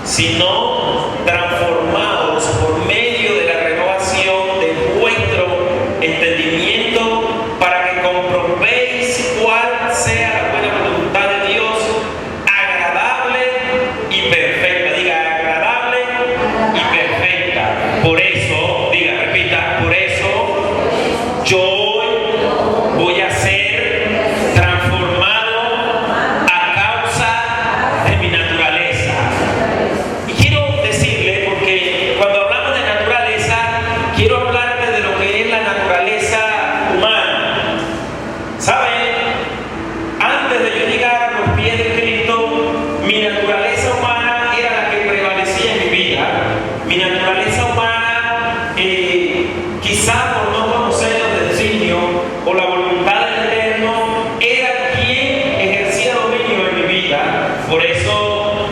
sino transformados por medio de la renovación de vuestro entendimiento, para que comprobéis cuál sea la buena voluntad de Dios, agradable y perfecta. Diga, agradable y perfecta. Por eso, diga, repita, por eso yo voy a ser transformado a causa de mi naturaleza. Y quiero decirle, porque cuando hablamos de naturaleza, quiero hablarte de lo que es la naturaleza humana. ¿Saben? Antes de yo llegar a los pies de Cristo, mi naturaleza humana era la que prevalecía en mi vida. Mi naturaleza humana, quizá por no conocer los designios o la voluntad del Eterno, era quien ejercía dominio en mi vida. Por eso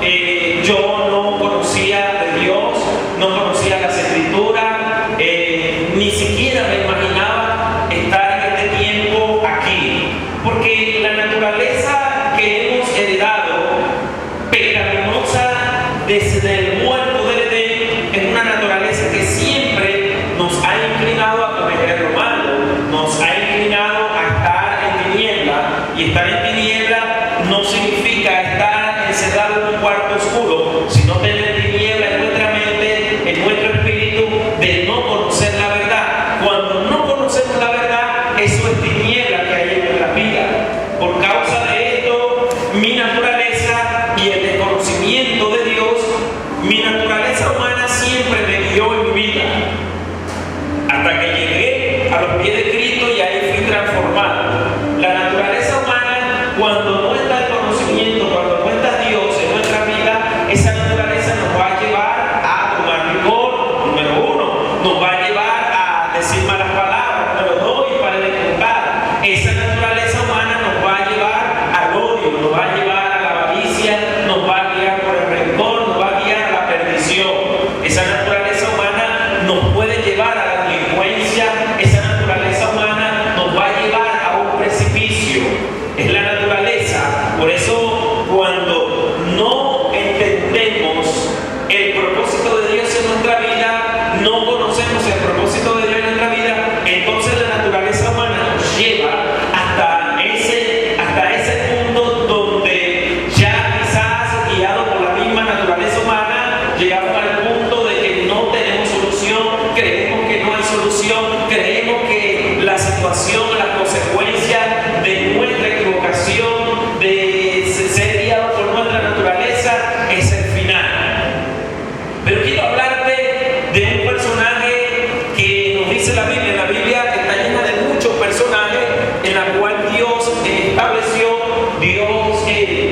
yo no conocía de Dios, no conocía las Escrituras, ni siquiera me imaginaba estar en este tiempo aquí. Porque la naturaleza que hemos heredado, pecaminosa desde el huerto del Edén, es una naturaleza que siempre nos ha inclinado a cometer lo malo, nos ha inclinado a estar en tiniebla. Y estar en tiniebla no significa estar encerrado en un cuarto oscuro, sino tener tiniebla en nuestra mente, en nuestro espíritu, de no conocer la verdad. Cuando no conocemos la verdad, eso es tiniebla que hay en nuestra vida. Por causa de esto, mi naturaleza y el desconocimiento de Dios, mi naturaleza humana siempre me guió en mi vida, hasta que llegué a los pies de Cristo y ahí fui transformado. La naturaleza humana, cuando no está el conocimiento, cuando no está Dios en nuestra vida, esa naturaleza nos va a llevar a tomar rigor, número uno, nos va a llevar a decir malas palabras, número dos, y para de contar. Esa naturaleza humana nos va a llevar al odio, nos va a llevar a la avaricia, nos va a guiar por el rencor, nos va a guiar a la perdición. Esa naturaleza humana nos puede llevar a la delincuencia, esa naturaleza humana nos va a llevar a un precipicio. Es la naturaleza. Por eso, cuando no entendemos el propósito de Dios en nuestra vida, no conocemos el propósito de Dios en nuestra vida, entonces la naturaleza humana nos lleva hasta ese punto donde ya quizás, guiado por la misma naturaleza humana, llegamos al punto de que no tenemos solución, creemos que no hay solución, creemos que la situación, las consecuencias de nuestra equivocación, de ser guiado por nuestra naturaleza, es el final. Pero quiero hablarte de un personaje que nos dice la Biblia. La Biblia está llena de muchos personajes en la cual Dios estableció, Dios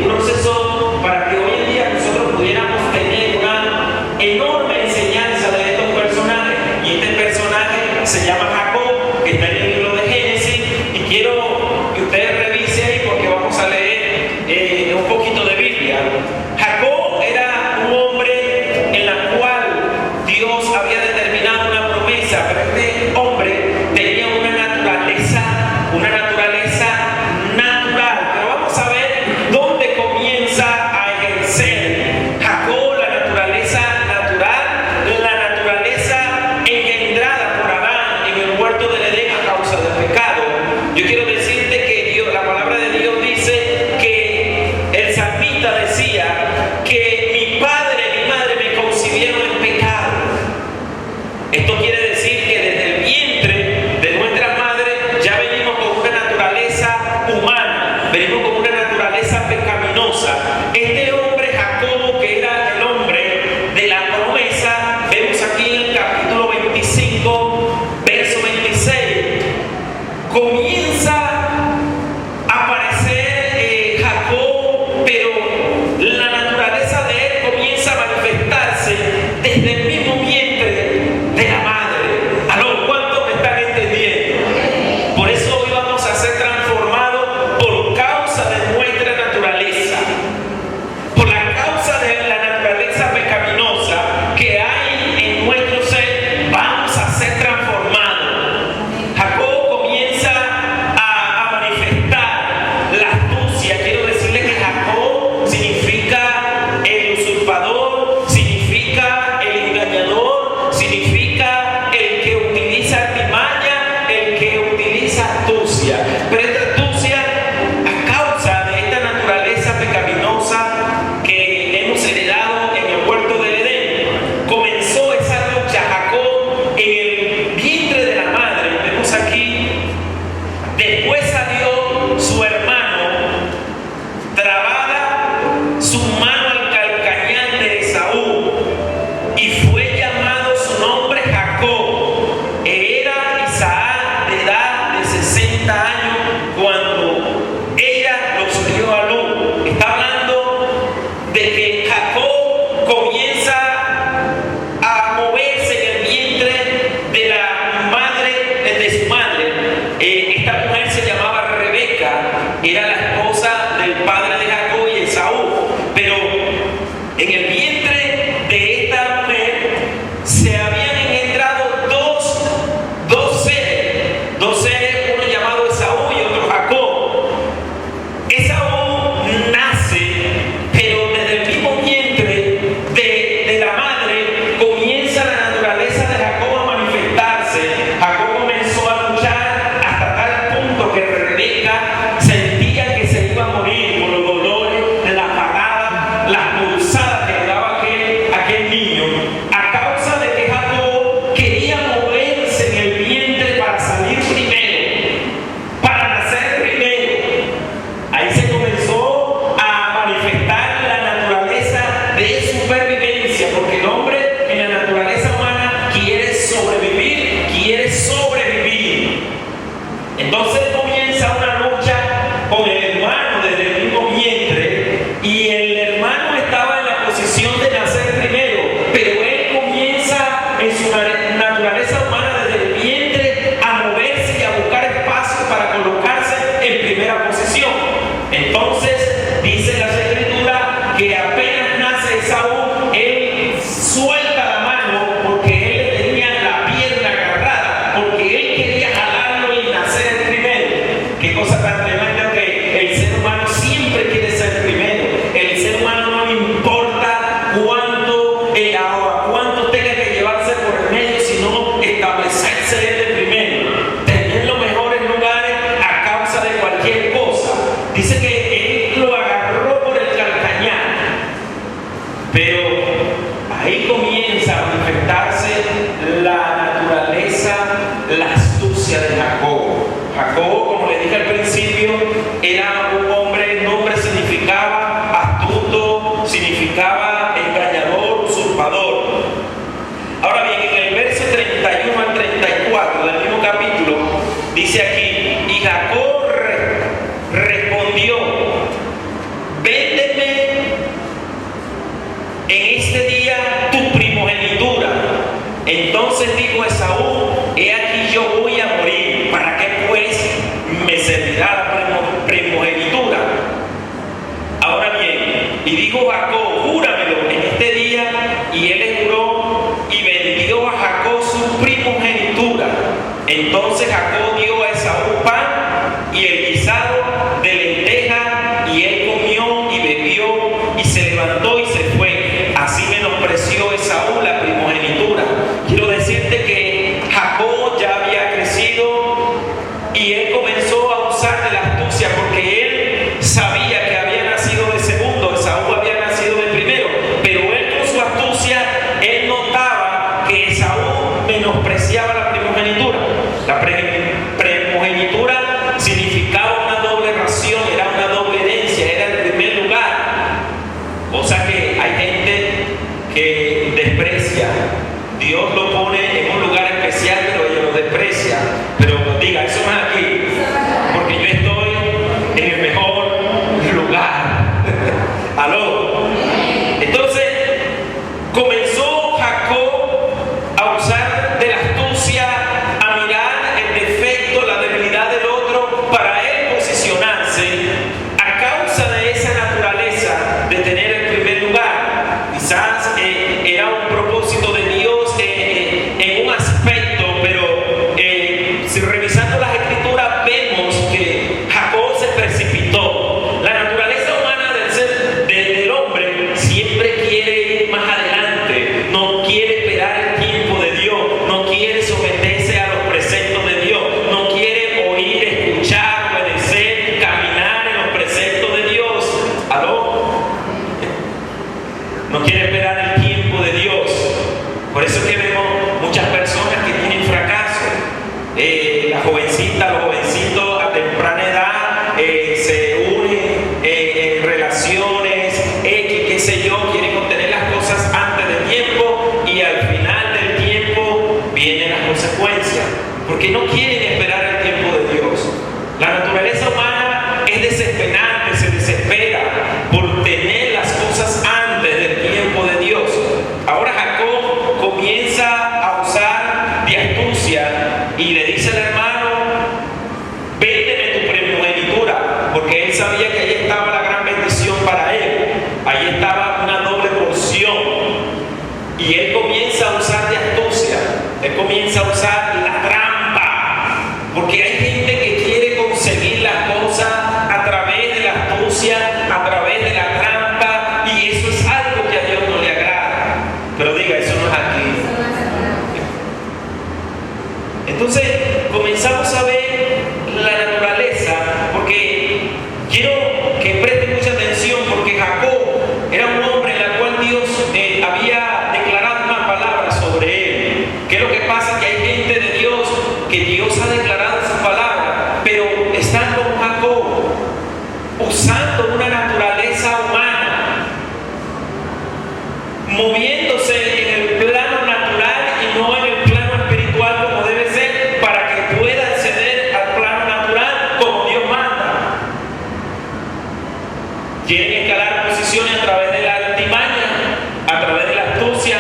procesó para que hoy en día nosotros pudiéramos tener una enorme enseñanza de estos personajes. Y este personaje se llama Jacob, que está en el libro de Génesis, y quiero que ustedes revisen ahí porque vamos a leer un poquito de Biblia. Jacob era un hombre en la cual Dios había determinado una promesa, pero este hombre tenía una naturaleza natural. Pero vamos a ver dónde comienza a ejercer Jacob la naturaleza natural, la naturaleza engendrada por Adán en el huerto del Edén a causa del pecado. Yo quiero decirte que Dios, la palabra de Dios dice que el salmista decía que mi padre y mi madre me concibieron en pecado. Esto quiere decir que desde el vientre de nuestra madre ya venimos con una naturaleza humana, venimos con una naturaleza pecaminosa. Este hombre Jacobo, que era el hombre de la promesa, vemos aquí en el capítulo 25, verso 26, comienza a aparecer Jacob, pero la naturaleza de él comienza en el vientre de esta mujer se habían engendrado dos seres, uno llamado Esaú y otro Jacob. Esaú nace, pero desde el mismo vientre de la madre comienza la naturaleza de Jacob a manifestarse. Jacob comenzó a luchar hasta tal punto que Rebeca sentía que se iba a morir por los dolores de la parada, las pulsadas que le daba aquel niño, a causa de que Jacob quería moverse en el vientre para salir primero, para nacer primero. Ahí se comenzó a manifestar la naturaleza de supervivencia, porque el hombre en la naturaleza humana quiere sobrevivir, Entonces comienza una lucha con el hermano desde el mismo vientre, y el hermano estaba en la posición de nacer primero, pero él comienza en su naturaleza humana desde el vientre a moverse y a buscar espacio para colocarse en primera posición. Entonces dice la Escritura que apenas nace Esaú, él suelta la mano porque él le tenía la pierna agarrada, porque él quería jalarlo y nacer primero. Qué cosa tan tremenda, que el ser humano siempre quiere ser primero. El ser humano no le importa cuánto tenga que llevarse por el medio, sino establecerse desde primero, tener los mejores lugares a causa de cualquier cosa. Dice que él lo agarró por el calcañar, pero ahí comienza a manifestarse la naturaleza, la astucia de Jacob. Jacob, como le dije al principio, era un hombre, el nombre significaba astuto, significaba engañador, usurpador. Ahora bien, en el verso 31 al 34 del mismo capítulo, dice aquí: y Jacob respondió: véndeme en este día tu primogenitura. Entonces dijo Esaú: he aquí yo voy a morir, ¿para qué pues me servirá la primogenitura? Ahora bien, y dijo Jacob: júramelo en este día. Y él le juró y vendió a Jacob su primogenitura. Entonces Jacob dio a Esaú pan y el guisado de lenteja, y él comió y bebió y se levantó y se fue. Así menospreció Esaú la primogenitura. Quiero decirte que Jacob ya había crecido y él comenzó a usar de la astucia, porque él sabía que había nacido de segundo, Esaú había nacido de primero, pero él con su astucia, él notaba que Esaú menospreciaba la primogenitura. La primogenitura significaba una doble ración, era una doble herencia, era el primer lugar. O sea que hay gente que desprecia. Dios lo pone en un lugar especial, pero ellos lo desprecian. Pero diga, eso no es aquí, porque yo estoy en el mejor lugar. ¿Aló? Entonces comenzó Jacob a usar de la astucia, a mirar el defecto, la debilidad del otro, para él posicionarse a causa de esa naturaleza de tener el primer lugar. Quizás era un propósito de Dios en un aspecto, pero si revisando las Escrituras vemos que Jacob se precipitó. La naturaleza humana del hombre siempre quiere ir más adelante, no quiere esperar el tiempo de Dios, no quiere someterse a los preceptos de Dios, no quiere oír, escuchar, obedecer, caminar en los preceptos de Dios. ¿Aló? No quiere esperar el tiempo de Dios. Por eso es que vemos muchas personas que tienen fracaso. Los jovencitos a temprana edad se unen en relaciones X, qué sé yo, quieren obtener las cosas antes del tiempo, y al final del tiempo vienen las consecuencias, porque no quieren esperar el tiempo de Dios. La naturaleza humana es desesperante, se desespera por tener las cosas antes del tiempo de Dios. Ahora Jacob comienza a usar de astucia y le dice al hermano: Y él comienza a usar de astucia, él comienza a usar la trampa, porque hay gente que quiere conseguir las cosas a través de la astucia, a través de la trampa, y eso es algo que a Dios no le agrada. Pero diga, eso no es aquí. Entonces comenzamos a ver la naturaleza, porque quiero que presten mucha atención, porque Jacob era un hombre en el cual Dios había declarado una palabra sobre él. ¿Qué es lo que pasa? Que hay gente de Dios que Dios ha declarado su palabra, pero están como Jacob, usando una naturaleza humana, moviéndose en el plano natural y no en el plano espiritual como debe ser, para que pueda acceder al plano natural como Dios manda. Quieren escalar posiciones a través de la artimaña, a través de la astucia,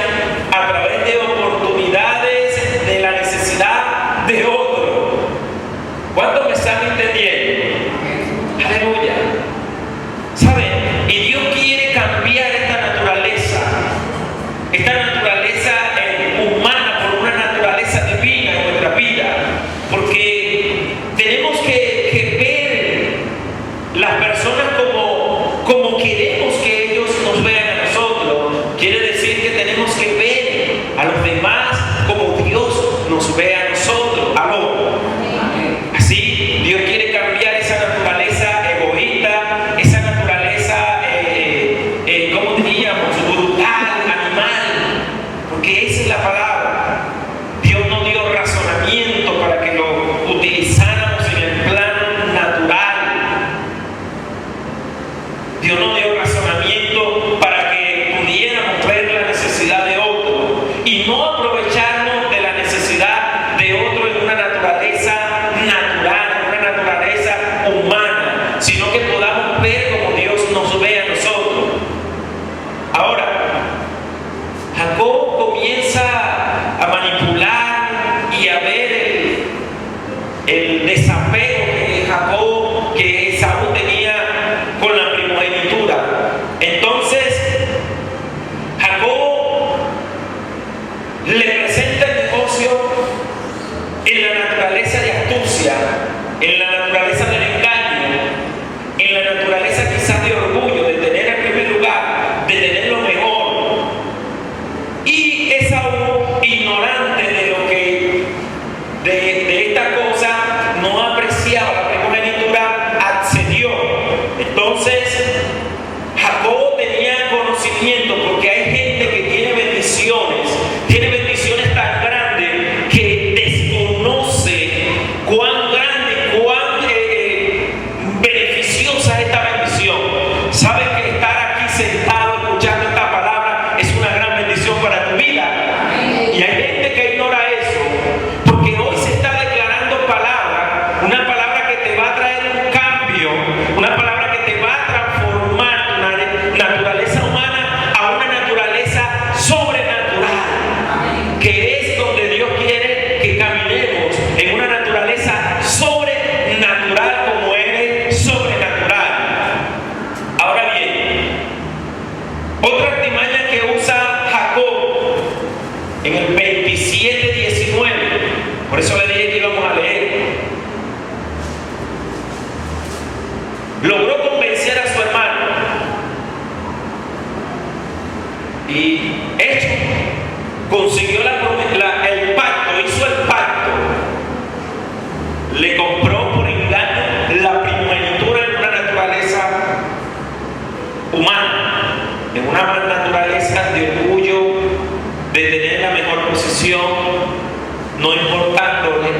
a través de oportunidades, de la necesidad de otro. ¿Cuántos me están entendiendo? Aleluya. ¿Saben? Y Dios quiere cambiar esta naturaleza humana por una naturaleza divina en nuestra vida, porque tenemos que ver las personas como queremos que ellos nos vean a nosotros. Quiere decir que tenemos que ver a los demás como Dios nos ve a nosotros. ¿Aló? Así, Dios quiere cambiar esa naturaleza egoísta, esa naturaleza, ¿cómo diríamos? Brutal, animal, porque esa es la palabra. Dios nos dio razonamiento para que lo utilizáramos en el plano natural. Dios nos dio razonamiento para que pudiéramos ver la necesidad de otro y no aprovecharnos de la necesidad de otro en una naturaleza natural, en una naturaleza humana, sino que podamos ver como Dios nos ve a nosotros. Ahora, Jacob comienza a manipular y a ver el desapego que Esaú tenía con la primogenitura. Entonces, Jacob le presenta el negocio en la naturaleza de astucia, en la naturaleza del engaño, en la naturaleza quizás de orgullo, de tener el primer lugar, de tener lo mejor. Y Esaú, ignorante de esta cosa, no apreciaba la primogenitura, accedió. Entonces, Jacob tenía conocimiento, porque hay gente que tiene bendiciones tan grandes que desconoce cuán grande, cuán beneficiosa es esta bendición. Sabes que estar aquí sentado escuchando esta palabra es una gran bendición para tu vida. Y hay gente que ignora eso, porque hoy se está declarando una palabra que te va a traer un cambio, una palabra que te va a transformar tu naturaleza humana a una naturaleza sobrenatural, que es donde Dios quiere que caminemos, en una naturaleza sobrenatural como Él es sobrenatural. Ahora bien, otra artimaña que usa Jacob en el 27:19, por eso le dije que íbamos a leer, logró convencer a su hermano y hecho, consiguió el pacto, hizo el pacto, le compró por engaño la primogenitura en una naturaleza humana, en una naturaleza de orgullo, de tener la mejor posición, no importándole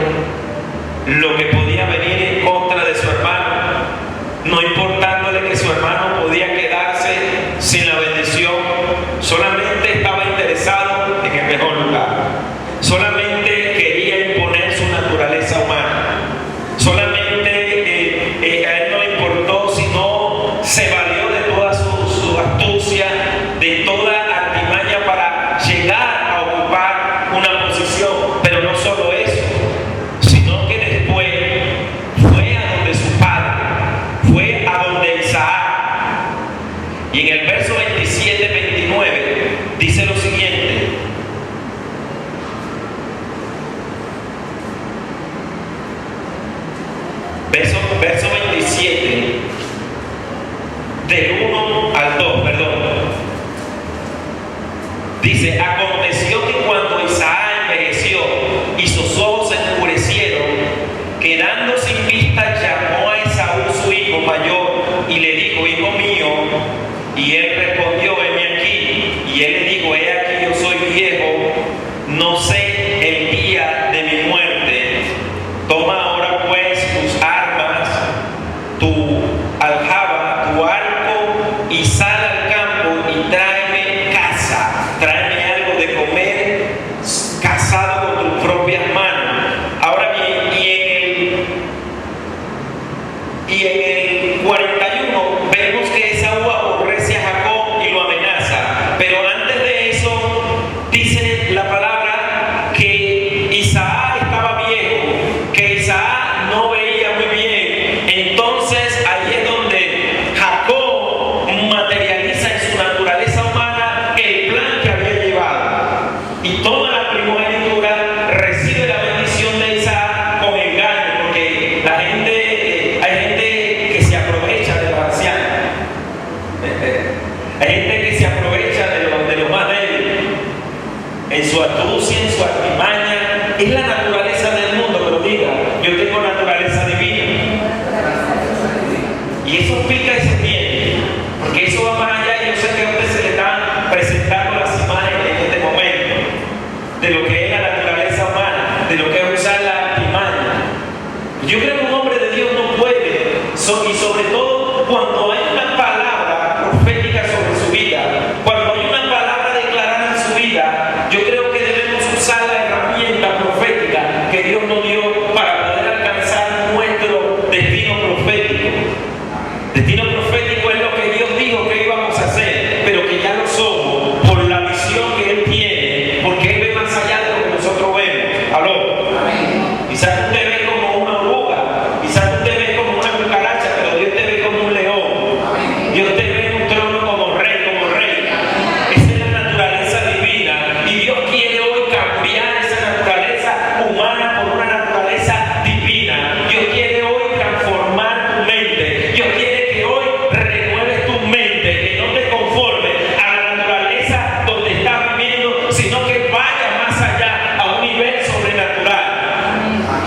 lo que podía venir en contra de su hermano, no importándole que su hermano podía quedarse sin la bendición. Solamente estaba interesado en el mejor lugar, solamente quería imponer su naturaleza humana, solamente a él no le importó, sino se valió de toda su astucia, de toda artimaña para llegar a ocupar una posición. Pero no solo eso, sino que después Dice, aconteció que cuando Isaac envejeció y sus ojos se endurecieron, quedando sin vista, llamó a Esaú su hijo mayor y le dijo, hijo mío, y él respondió, heme aquí. Y él le dijo, he aquí, yo soy viejo, no sé el día de mi muerte. Toma ahora pues tus armas, tu aljaba, tu arco, y sal al campo y tráeme caza, tráeme algo de comer, cazado con tus propias manos. Ahora bien, y en el 41 vemos que Esaú aborrece a Jacob y lo amenaza. Pero antes de eso, dice la palabra que Isaac estaba viejo, que Isaac no veía muy bien. Entonces ahí es donde Jacob materializa en su naturaleza humana el plan que había llevado. Y toma la primogenitura, recibe la bendición de Isaac con engaño, porque hay gente que se aprovecha de los ancianos. Hay gente que se aprovecha de los más débiles. En su astucia, en su artimaña. Es la naturaleza del mundo, pero diga, yo tengo naturaleza divina. Y eso pica y se tiene, porque eso va más allá. Y yo sé que a usted se le están presentando las imágenes en este momento de lo que es la naturaleza humana, de lo que es usar la artimaña. Yo creo que un hombre de Dios no puede, y sobre todo cuando hay una palabra profética sobre su vida, cuando hay una palabra declarada en su vida, yo creo que debemos usar la herramienta profética que Dios nos dio para poder alcanzar nuestro destino profético. Destino profético es lo que Dios dijo que íbamos a hacer, pero que ya lo somos por la visión que Él tiene, porque Él ve más allá de lo que nosotros vemos. ¿Aló? Quizás usted ve como una oruga, quizás usted ve como una cucaracha, pero Dios te ve como un león. Dios te ve en un trono como rey, como reina. Esa es la naturaleza divina. Y Dios quiere hoy cambiar esa naturaleza humana por una naturaleza divina. Dios quiere hoy transformar tu mente. Dios quiere que hoy renueves tu mente, que no te conformes a la naturaleza donde estás viviendo, sino que vaya más allá a un nivel sobrenatural.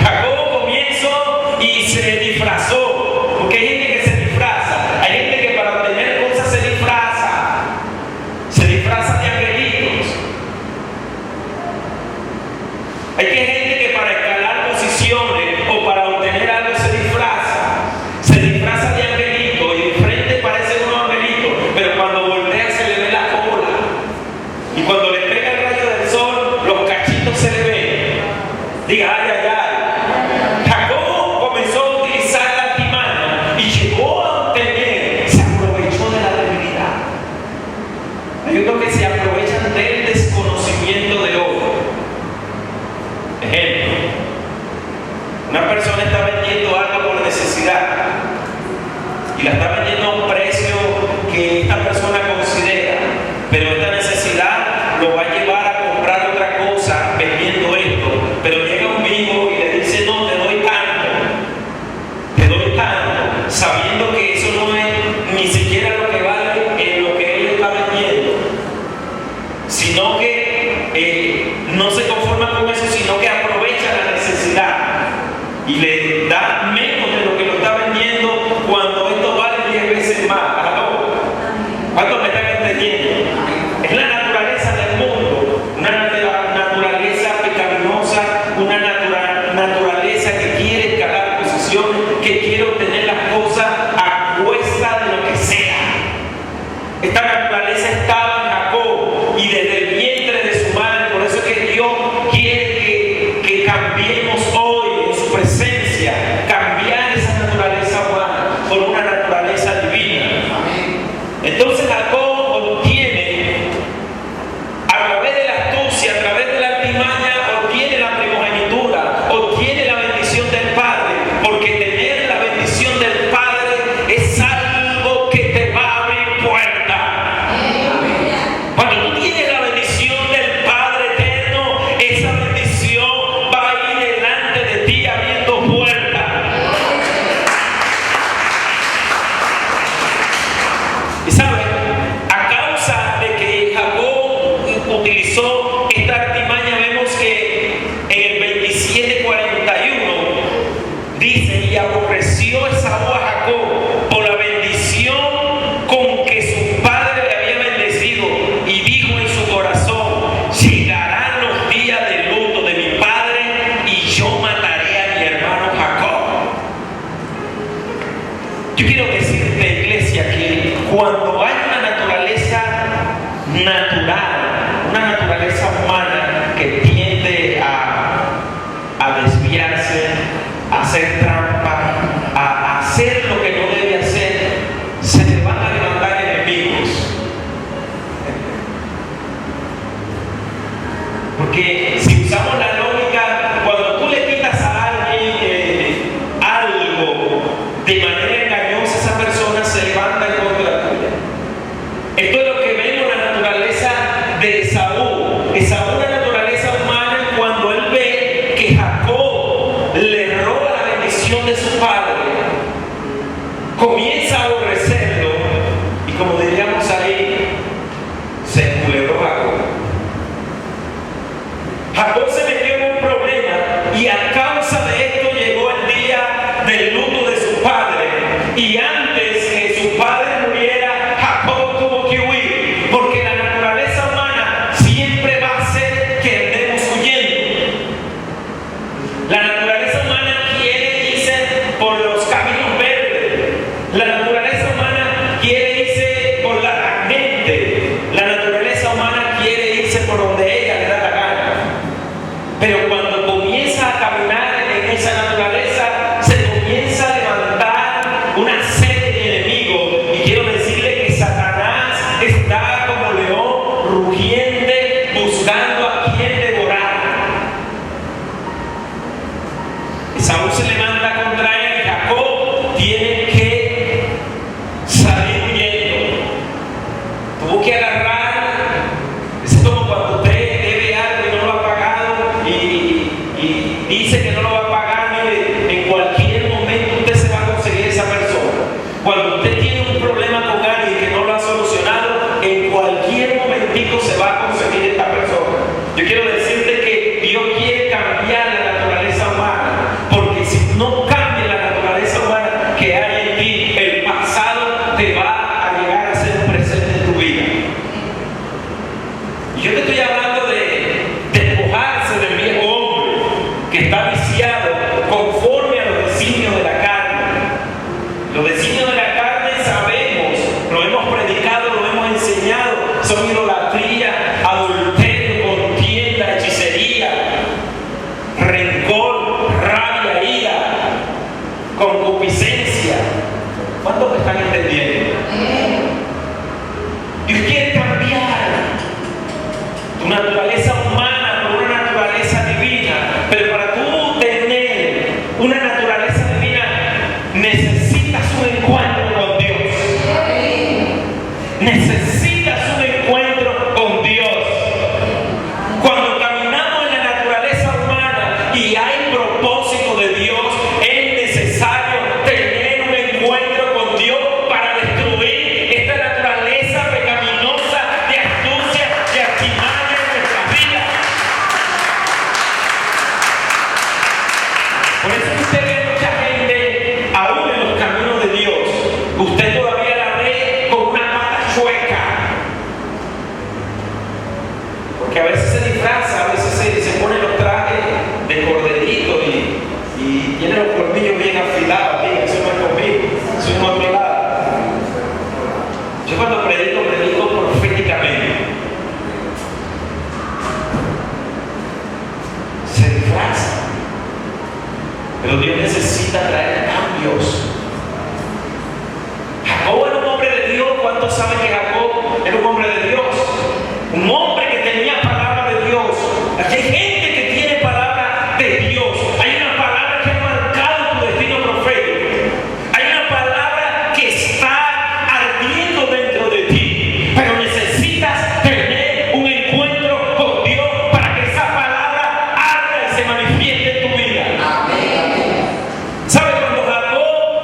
Jacob comienzo y se disfrazó, porque hay gente que se disfraza, hay gente que para obtener cosas se disfraza de angelitos. Hay gente que para escalar posiciones o para obtener algo se disfraza de angelito, y de frente parece un angelito, pero cuando voltea se le ve la cola, y cuando le pega el rayo del sol los cachitos se le ven. Diga, ay, ay, ay. Jacob comenzó a utilizar la artimaña y llegó a obtener, se aprovechó de la debilidad. Hay unos que se aprovechan del desconocimiento de otro. Ejemplo, una persona está vendiendo algo por necesidad y la está vendiendo a un precio que esta persona considera, pero esta necesidad lo va a llevar a comprar otra cosa vendiendo esto. Pero llega un vivo y le dice, no, te doy tanto, sabiendo que eso no es ni siquiera lo que vale en lo que él está vendiendo, sino que no se conforma con eso, sino que aprovecha la necesidad y le da menos de lo que lo está vendiendo cuando esto vale 10 veces más. ¿Cuántos me están entendiendo? Es la naturaleza del mundo, una naturaleza pecaminosa, una naturaleza que quiere escalar posiciones, que quiere obtener las cosas a cuesta de lo que sea. Esta naturaleza estaba en Jacob y desde el vientre de su madre. Por eso es que Dios quiere que cambiemos hoy en su presencia, cambiar esa naturaleza humana por una naturaleza divina. Entonces Jacob obtiene, a través de la astucia, a través de la artimaña, obtiene la primogenitura, obtiene la bendición del Padre, porque tener la bendición del Padre es algo que te va a abrir puertas. Cuando tú tienes la bendición del Padre eterno, esa bendición va a ir delante de ti abriendo puertas. Y sabes, a causa de que Jacob utilizó esta artimaña, vemos que en el 27:41 dice: y aborreció Esaú a Jacob por la bendición con que su padre le había bendecido, y dijo en su corazón: llegarán los días de luto de mi padre y yo mataré a mi hermano Jacob. Yo quiero decirte, iglesia, que cuando hay una naturaleza natural, una naturaleza humana que tiende a desviarse, a hacer trampa, a hacer lo que no debe hacer, se le van a levantar enemigos. Porque si usamos la lógica, cuando tú le quitas a alguien algo de manera engañosa, esa persona se levanta en contra tuya. Esto es lo que vemos en la naturaleza de Esaú. Esaú, la naturaleza humana, cuando él ve que Jacob le roba la bendición de su padre, comienza a aborrecerlo, y como diríamos ahí, se culebró Jacob. Jacob se metió en un problema, y a causa de esto llegó el día del luto de su padre, y antes que su padre muriera, Jacob tuvo que huir, porque la naturaleza humana siempre va a hacer que andemos huyendo. La naturaleza humana quiere irse por los caminos verdes. La naturaleza humana quiere irse por la tangente. La naturaleza humana quiere irse por donde ella le da la gana. Pero cuando comienza a caminar en esa naturaleza, se comienza a levantar una serie de enemigos. Y quiero decirle que Satanás está como león rugiente buscando a quien devorar. Esaú se levanta contra él y Jacob tiene que salir huyendo. Tuvo que agarrar. Es como cuando usted debe algo y no lo ha pagado y dice que no lo va a pagar. Mire, en cualquier momento usted se va a conseguir esa persona. Cuando usted tiene un problema con alguien que no lo ha solucionado, en cualquier momentico se va a conseguir esta persona. Yo quiero decirte que Dios quiere cambiar la naturaleza humana, porque si no cambia la naturaleza humana que hay en ti, el pasado te va a llegar a ser un presente en tu vida. Y yo te estoy hablando de despojarse del viejo hombre que está viciado conforme a los designios de la carne. Los designios de la carne sabemos, lo hemos predicado, lo hemos enseñado, son idolatría, adulterio, contienda, hechicería, rencor, rabia, ira, concupiscencia. ¿Cuántos me están entendiendo? Dios quiere cambiar tu naturaleza humana por una naturaleza divina, pero para tú tener una naturaleza divina necesitas un encuentro con Dios. Necesitas un encuentro con Dios. Cuando caminamos en la naturaleza humana y hay propósito de Dios, es necesario tener un encuentro con Dios para destruir esta naturaleza pecaminosa de astucia, de artimaña en nuestras vidas. Por eso usted ve mucha gente aún en los caminos de Dios. Usted todavía la ve con una pata chueca. Porque a veces se disfraza, a veces se pone los trajes de corderito y tiene los colmillos bien afilados. Bien, eso no es conmigo, eso es en otro lado. Yo cuando predico proféticamente. Se disfraza. Pero Dios necesita traer cambios. Jacob era un hombre de Dios. ¿Cuántos saben que Jacob era un hombre de Dios? Un hombre que tenía palabra de Dios. Aquí hay gente que tiene palabra de Dios. Hay una palabra que ha marcado tu destino profético. Hay una palabra que está ardiendo dentro de ti. Pero necesitas tener un encuentro con Dios para que esa palabra arda y se manifieste en tu vida. ¿Sabe? Cuando Jacob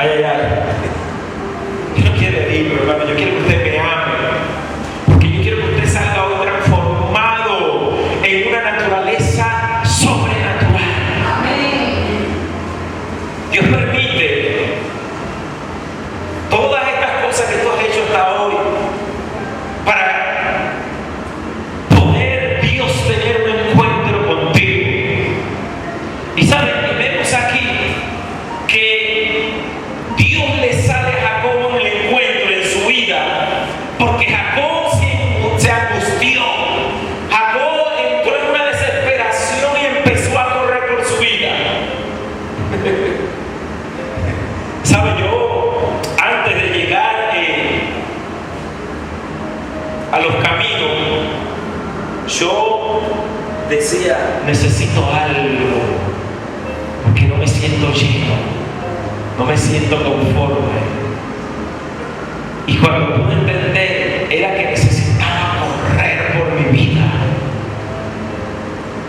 Ay, ay, ay. Yo no quiero herirlo, hermano. Yo quiero que usted me ame. Porque yo quiero que usted salga hoy transformado en una naturaleza sobrenatural. Dios permite todas estas cosas que tú has hecho hasta hoy para poder Dios tener un encuentro contigo. Y saben, y vemos aquí que Dios le sale a Jacob en el encuentro en su vida, porque Jacob se angustió. Jacob entró en una desesperación y empezó a correr por su vida. ¿Sabe? Yo, antes de llegar a los caminos, yo decía, necesito algo, porque no me siento lleno, no me siento conforme. Y cuando pude entender, era que necesitaba correr por mi vida.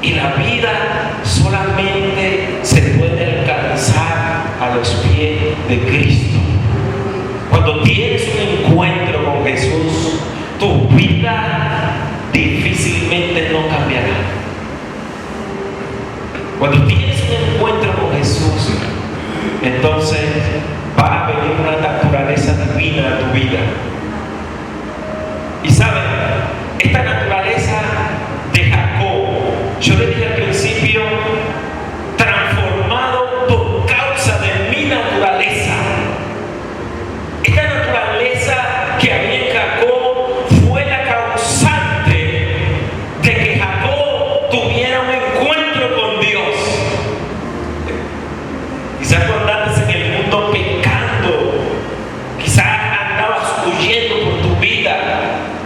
Y la vida solamente se puede alcanzar a los pies de Cristo. Cuando tienes un encuentro con Jesús, tu vida difícilmente no cambiará. Cuando tienes un encuentro con Jesús, entonces va a venir una naturaleza divina a tu vida. Y saben, esta naturaleza de Jacob, yo le dije al principio, transformado por causa de mi naturaleza. Esta naturaleza que había en Jacob fue la causante de que Jacob tuviera un encuentro con Dios. Quizás cuando andas en el mundo pecando, quizás andabas huyendo por tu vida,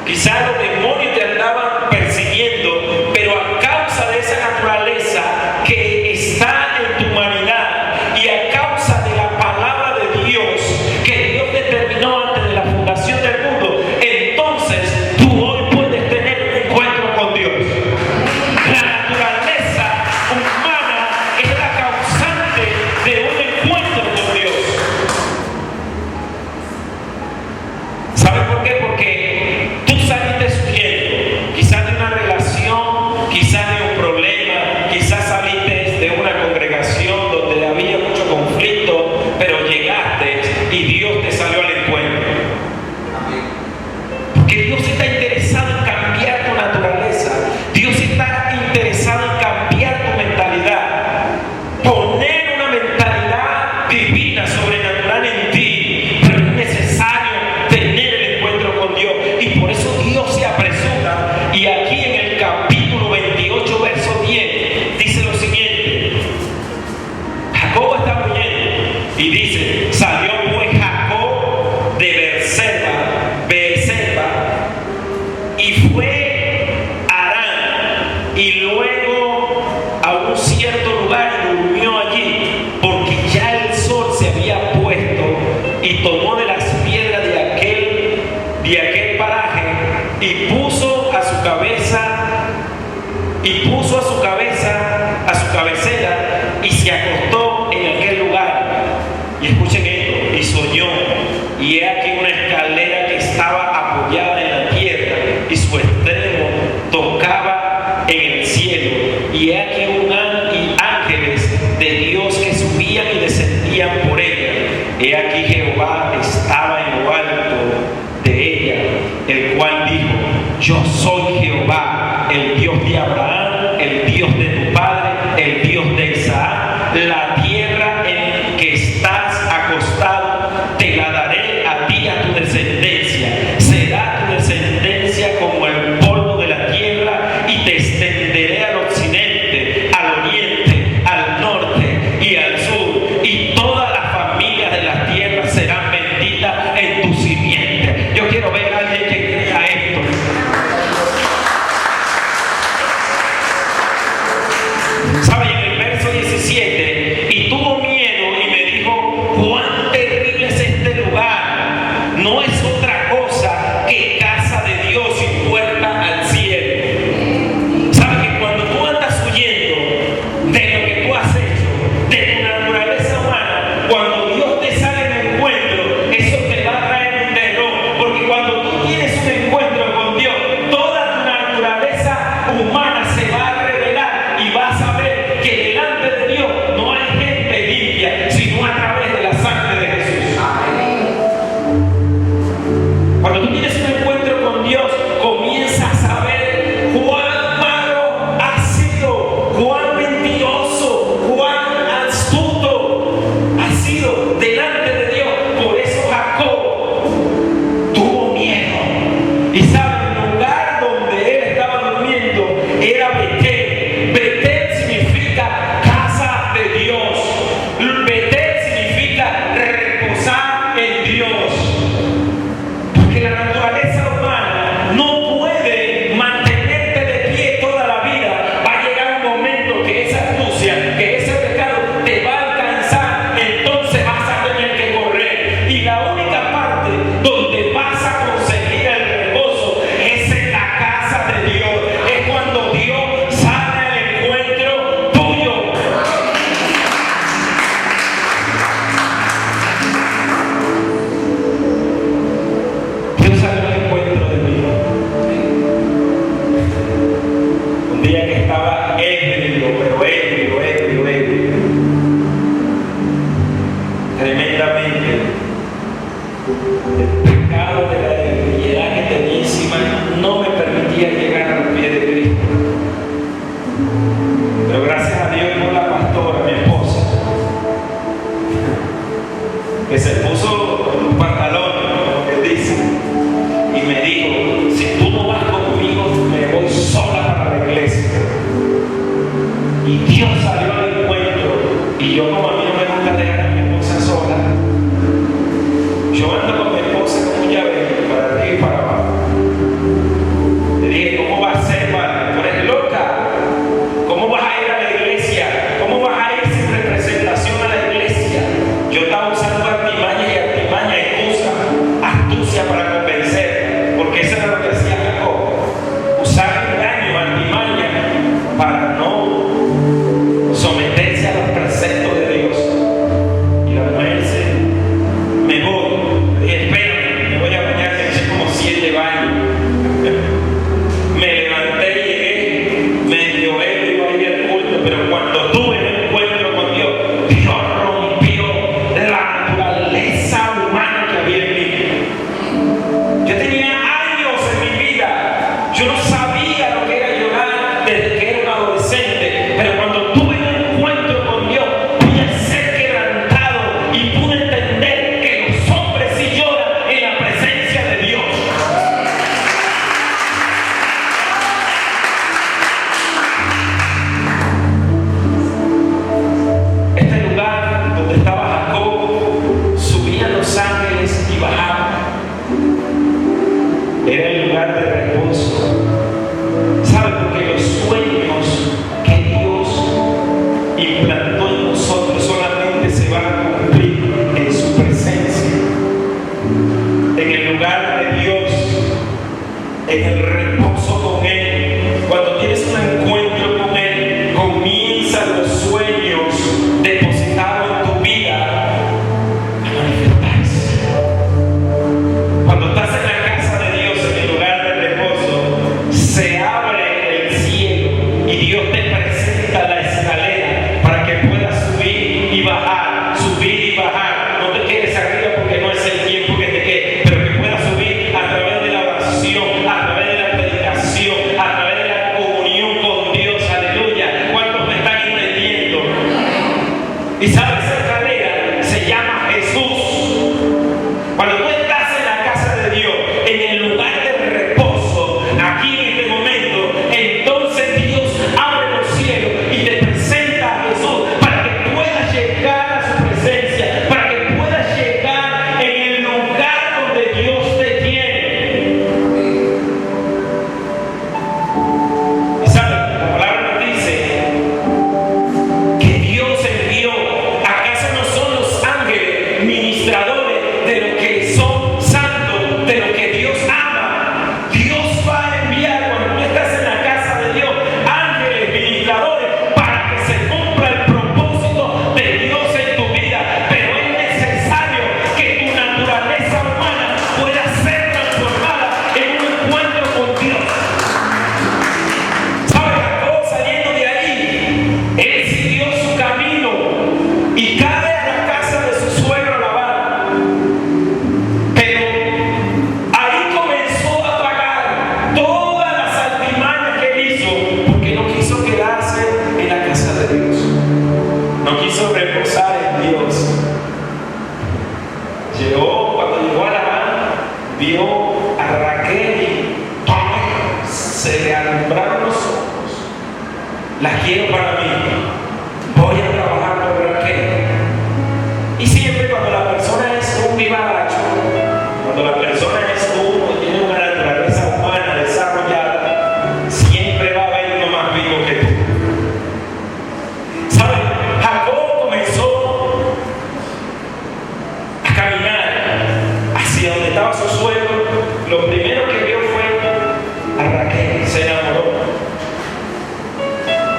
quizás los demonios te andaban persiguiendo, pero a causa de esa naturaleza que está en tu humanidad y a causa de la palabra de Dios que Dios determinó antes de la fundación del mundo, entonces tú hoy puedes tener un encuentro con Dios. La naturaleza humana es la causante de un encuentro con Dios. ¿Sabes por qué? Porque tú saliste huyendo, quizás de una relación, quizás de un problema, quizás saliste de una congregación donde había mucho conflicto, pero llegaste y Dios te salió al encuentro. Porque Dios está interesado en cambiar tu naturaleza. Dios está interesado en cambiar tu mentalidad, poner una mentalidad divina, sobrenatural en ti. Pero es necesario tener el encuentro con Dios, y por eso Dios se apresura. Y aquí en el capítulo 28, verso 10, dice lo siguiente: Jacob está huyendo y dice, salió pues Jacob de Beerseba y fue a Harán, y luego a un cierto lugar y durmió allí, porque ya el sol se había puesto, y tomó de las piedras de aquel paraje y puso a su cabecera y se acostó en aquel lugar. Y escuchen esto, y soñó, y he aquí una escalera que estaba apoyada en la tierra y su extremo tocaba en el cielo, y he aquí ángeles de Dios que subían y descendían por ella. He aquí Jehová estaba en lo alto de ella, el cual dijo, yo soy Jehová, el Dios de Abraham, el Dios de tu padre, el Dios de Isaac. La tierra en que estás acostado te la daré a ti y a tu descendencia. Será tu descendencia como el polvo de la tierra, y te extenderé al occidente, al oriente, al norte y al sur, y todas las familias de la tierra serán benditas en tu simiente. Yo quiero ver a alguien que crea esto. Y sabe, el lugar donde él estaba durmiendo era Betel. Betel significa casa de Dios. Betel significa reposar en Dios. Porque la naturaleza humana no puede mantenerte de pie toda la vida. Va a llegar un momento que esa astucia, que ese pecado te va a alcanzar. Entonces vas a tener que correr. Y la única parte donde vas a conseguir el reposo es en la casa de Dios. Es cuando Dios sale al encuentro tuyo. Dios salió al encuentro de mí. Un día que estaba ebrio, pero ebrio. Tremendamente. El pecado de la ebriedad que tenía encima no me permitía llegar a los pies de Cristo. Pero gracias a Dios con la pastora, mi esposa, que se puso un pantalón, como que dice, y me dijo: si tú no vas conmigo, me voy sola para la iglesia. Y Dios salió al encuentro. Y yo, como a mí no me gusta dejar a mi esposa sola, yo ando con mi esposa como un llavero para arriba y para abajo. Le dije: ¿cómo va a ser, padre? ¿Tú eres loca? ¿Cómo vas a ir a la iglesia? ¿Cómo vas a ir sin representación a la iglesia? Yo estaba usando artimaña y astucia para convencer, porque eso era lo que hacía Jacob. Usar engaño, artimaña, para no someterse a los preceptos de Dios. Y la mujer dice: me voy. Le dije: espérame, me voy a bañar. Me eché como 7 baños. Me levanté y llegué medio ebrio ahí al culto, pero cuando tuve el encuentro con Dios, Dios rompió la naturaleza humana que había en mí. Yo tenía años en mi vida, yo no sabía lo que era llorar desde que era un adolescente, pero cuando tuve un encuentro con Dios, pude ser quebrantado y pude entender que los hombres sí lloran en la presencia de Dios. Este lugar donde estaba Jacob, subían los ángeles y bajaban. Era el lugar de reposo. ¿Sabe? Porque los sueños que Dios implantó en nosotros solamente se van a cumplir en su presencia, en el lugar de Dios, en el reposo con Él. Cuando tienes un encuentro con Él, comienzan los sueños depositados en tu vida a manifestarse. Cuando estás en la casa de Dios, en el lugar de reposo, se abre el cielo y Dios te presenta la escalera para que puedas subir y bajar, subir y bajar. No te quedes arriba porque no es el tiempo que te quede, pero que puedas subir a través de la oración, a través de la predicación, a través de la comunión con Dios. Aleluya. ¿Cuántos me están entendiendo? Y sabes, esa escalera se llama Jesús. Cuando tú estás en la casa de Dios, en el lugar de reposo, aquí en este momento, entonces Dios abre los cielos y te presenta a Jesús para que puedas llegar a su presencia, para que puedas llegar en el lugar donde Dios te tiene. Y sabes, la palabra nos dice que Dios envió. ¿Acaso no son los ángeles ministradores de lo que son santos, de lo que Dios ama? Dios va a enviar, cuando tú estás en la casa de Dios, ángeles ministradores para que se cumpla el propósito de Dios en tu vida. Pero es necesario que tu naturaleza humana pueda ser transformada en un encuentro con Dios. ¿Sabes? Jacob, saliendo de ahí, él siguió su camino y cae a la casa de su suegro Labán. Pero ahí comenzó a pagar todas las artimañas que él hizo, porque no quiso quedarse en la casa de Dios, no quiso reposar en Dios. Cuando llegó a Labán, vio a Raquel las quiero para mí. Voy a trabajar por Raquel. Y siempre cuando la persona es un vivaracho, cuando la persona es tiene una naturaleza humana desarrollada, siempre va a haber uno más vivo que tú. ¿Sabes? Jacob comenzó a caminar hacia donde estaba su suegro. Lo primero que vio fue a Raquel, se enamoró.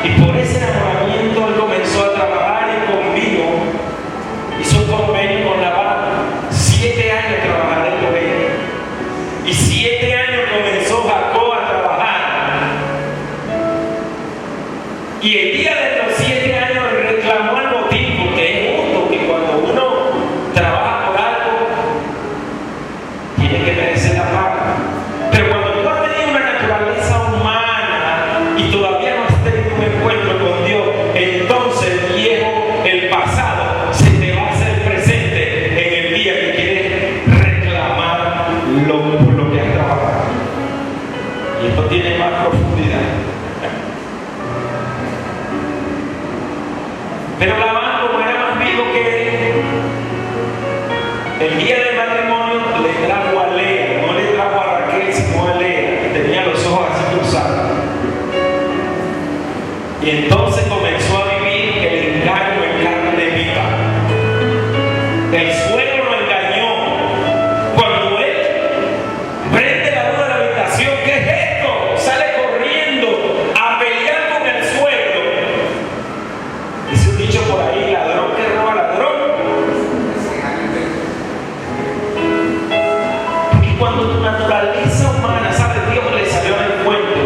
Y por ese enamoramiento él comenzó a trabajar y conmigo. Hizo un convenio con Labán. 7 años trabajaré con él. Y 7 años comenzó Jacob a trabajar. Y el día de los 7 años reclamó el botín, porque es justo que cuando uno trabaja por algo, tiene que merecer la paga. Pero cuando tú has tenido una naturaleza humana y todavía no has tenido un encuentro con Dios, entonces el viejo, el pasado, se te va a hacer presente en el día que quieres reclamar por lo que has trabajado. Y esto tiene más profundidad. Pero Labán, como era más vivo que él, el día del matrimonio le trajo a Lea, no le trajo a Raquel, sino a Lea, que tenía los ojos así cruzados. Y entonces comenzó a vivir el engaño en carne de viva. El suegro lo engañó. Cuando él prende la luz de la habitación, ¿qué es esto? Sale corriendo a pelear con el suegro. Dice un dicho por ahí: ladrón que roba ladrón. Porque cuando tu naturaleza humana, ¿sabe? Dios le salió al encuentro.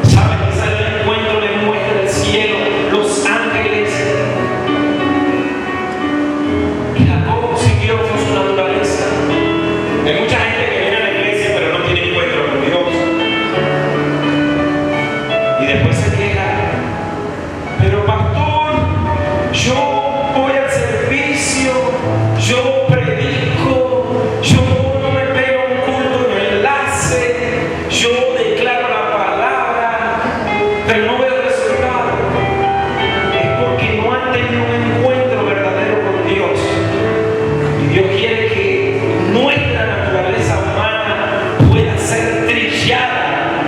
¿Sabe que salió al encuentro? Le muestra el cielo, los ángeles. Y Jacob siguió con su naturaleza. Hay mucha gente que viene a la iglesia pero no tiene encuentro con Dios. Y después se queja: pero pastor, yo voy al servicio, yo predico, yo no me pego un culto en el enlace, yo declaro la palabra, pero no veo resultado. Es porque no han tenido un encuentro verdadero con Dios. Y Dios quiere que nuestra naturaleza humana pueda ser trillada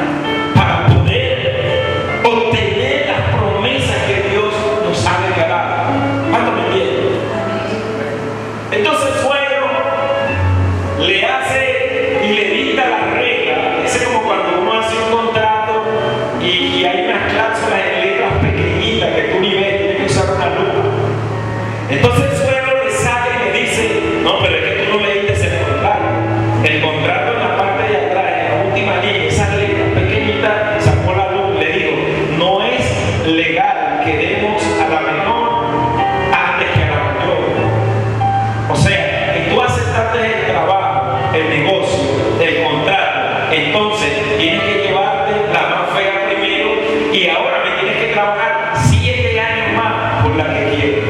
para poder obtener las promesas que Dios nos ha regalado. ¿Cuánto me entienden? Entonces el suegro le hace y le dicta la regla. Es como cuando uno hace un contrato y hay unas cláusulas en letras pequeñitas que tú ni ves, tienes que usar una lupa. Entonces el suegro le sale y le dice: no, pero es que tú no leíste el contrato. El contrato en la parte de atrás, en la última línea, esas letras pequeñitas, sacó la luz y le dijo: no es legal que demos a la menor antes que a la mayor. O sea, que tú aceptaste el trabajo, el negocio, el contrato, entonces tienes que llevarte la más fea primero y ahora me tienes que trabajar 7 años más por la que quieres.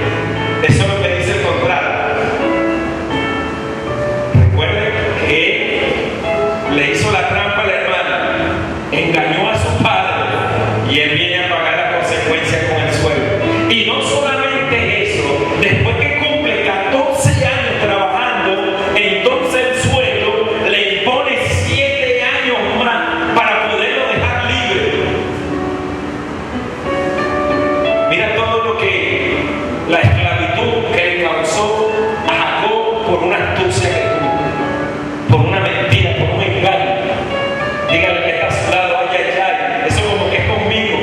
Eso es lo que dice el contrato. Recuerden que él le hizo la trampa a la hermana, engañó a su padre y él viene a pagar la consecuencia con el suegro. Y no solamente eso, después que cumple 14 años trabajando, entonces el suegro le impone 7 años más para poderlo dejar libre. Mira todo lo que la esclavitud que le causó a Jacob por una astucia que tuvo, por una mentira, por un engaño. Dígale que está a su lado: ay, ay, ay, eso como que es conmigo.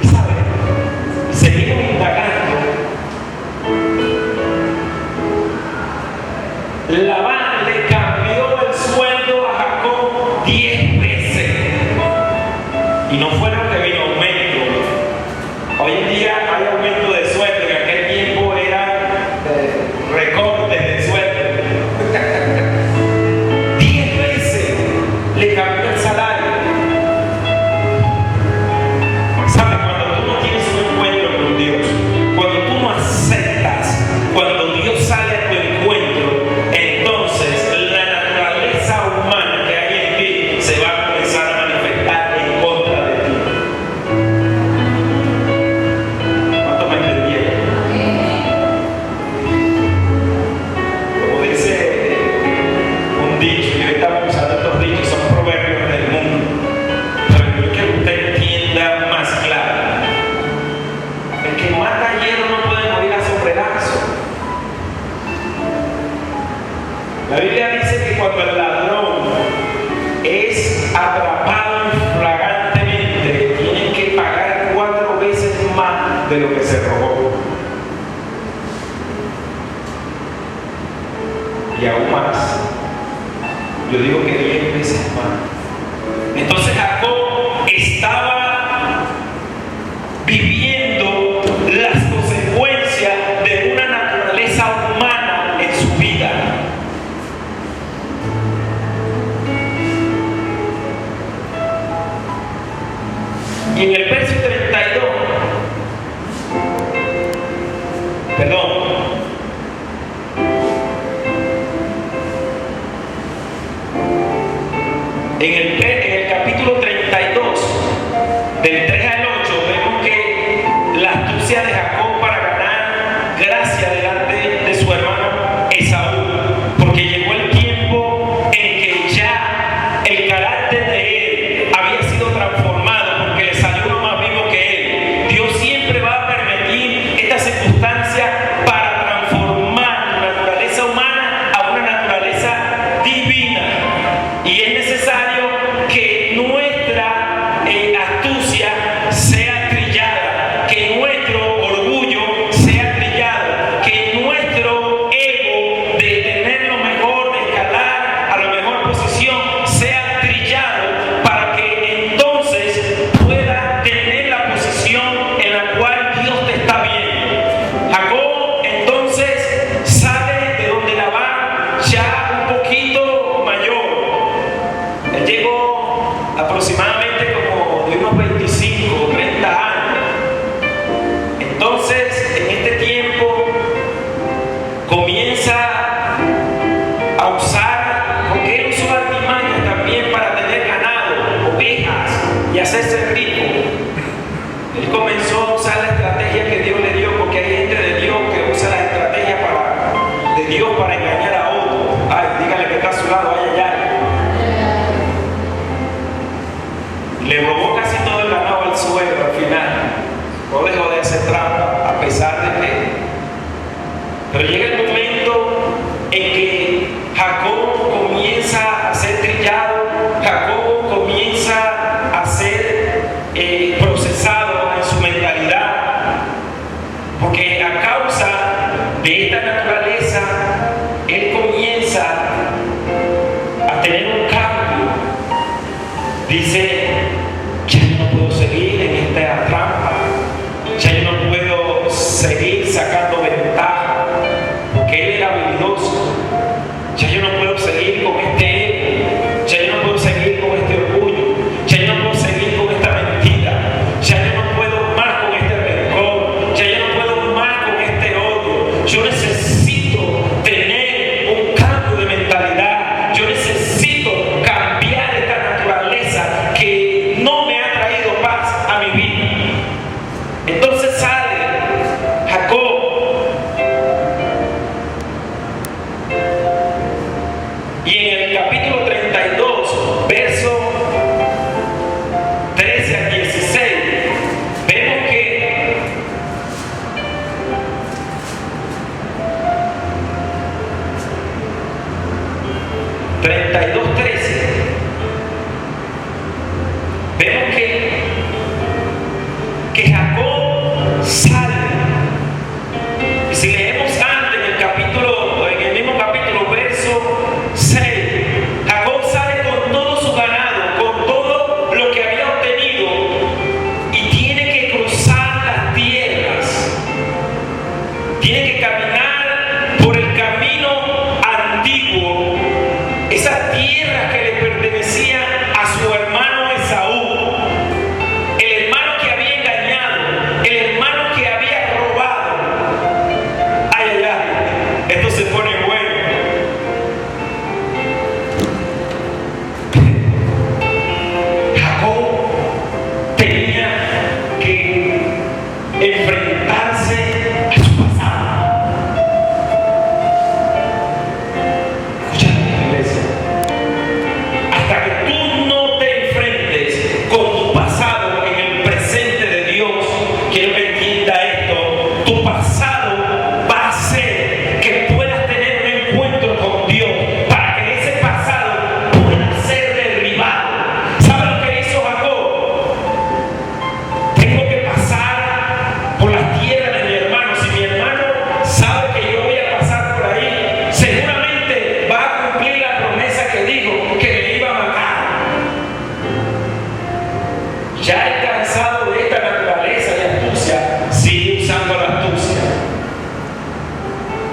Y sabe, seguimos indagando. Labán le cambió el sueldo a Jacob 10 veces. Y no fue lo que vino aumento. Hoy en día hay aumento de sueldo. En aquel La Biblia dice que cuando el ladrón es atrapado flagrantemente, tiene que pagar 4 veces más de lo que se robó. Y aún más, yo digo que 10 veces más. Entonces Jacob estaba viviendo las consecuencias de una naturaleza humana en su vida. Y en el verso 32, en el capítulo 32, del 3 al 8, vemos que la astucia de Jacob para ganar gracia delante de su hermano Esaú, porque llegó el tiempo en que ya el carácter de él había sido transformado, porque le salió uno más vivo que él. Dios siempre va a permitir esta circunstancia para transformar la naturaleza humana a una naturaleza divina, y es necesario que nuestra astucia sea trillada, que nuestro orgullo sea trillado, que nuestro ego de tener lo mejor, de escalar a la mejor posición, sea trillado, para que entonces pueda tener la posición en la cual Dios te está viendo. Jacob entonces sale de donde Labán ya un poquito mayor. Él llegó aproximadamente como de unos 25 o 30 años. Entonces, en este tiempo, comienza a usar, porque él usó artimañas también para tener ganado, ovejas y hacerse rico. Él comenzó a usar la estrategia que Dios le dio, porque hay gente de Dios que usa la estrategia de Dios para engañar a otro. Ay, dígale que está a su lado, ay, ay, ay. Le robó casi todo el ganado al suegro al final. No dejó de hacer trampa, a pesar de que. Pero llega el momento en que Jacob comienza a ser trillado, Jacob comienza a ser procesado en su mentalidad, porque a causa de esta naturaleza, él comienza a tener un cambio. Dice: ya yo no puedo seguir en esta trampa, ya yo no puedo seguir sacando ventaja, porque él era habilidoso. Ya yo no puedo seguir con este ego, ya yo no puedo seguir con este orgullo, ya yo no puedo seguir con esta mentira, ya yo no puedo más con este rencor, ya yo no puedo más con este odio. Yo necesito tener un cambio de mentalidad, yo necesito cambiar esta naturaleza que no me ha traído paz a mi vida. Entonces sale Jacob y en el capítulo 32, verso 13 al 16, vemos que vemos que Jacob sale. Y si leemos antes en el mismo capítulo, verso 6, Jacob sale con todo su ganado, con todo lo que había obtenido, y tiene que cruzar las tierras, tiene que caminar por el camino antiguo, esas tierras que le pertenecían a su hermano Esaú, el hermano que había engañado, el hermano que había robado. Ay, ay, ay, esto se pone bueno. Jacob tenía que enfrentarse a su pasado. Escúchame, iglesia. Hasta que tú no te enfrentes con tu pasado en el presente de Dios, quiero que entienda esto: tu pasado va a hacer que puedas tener un encuentro con Dios.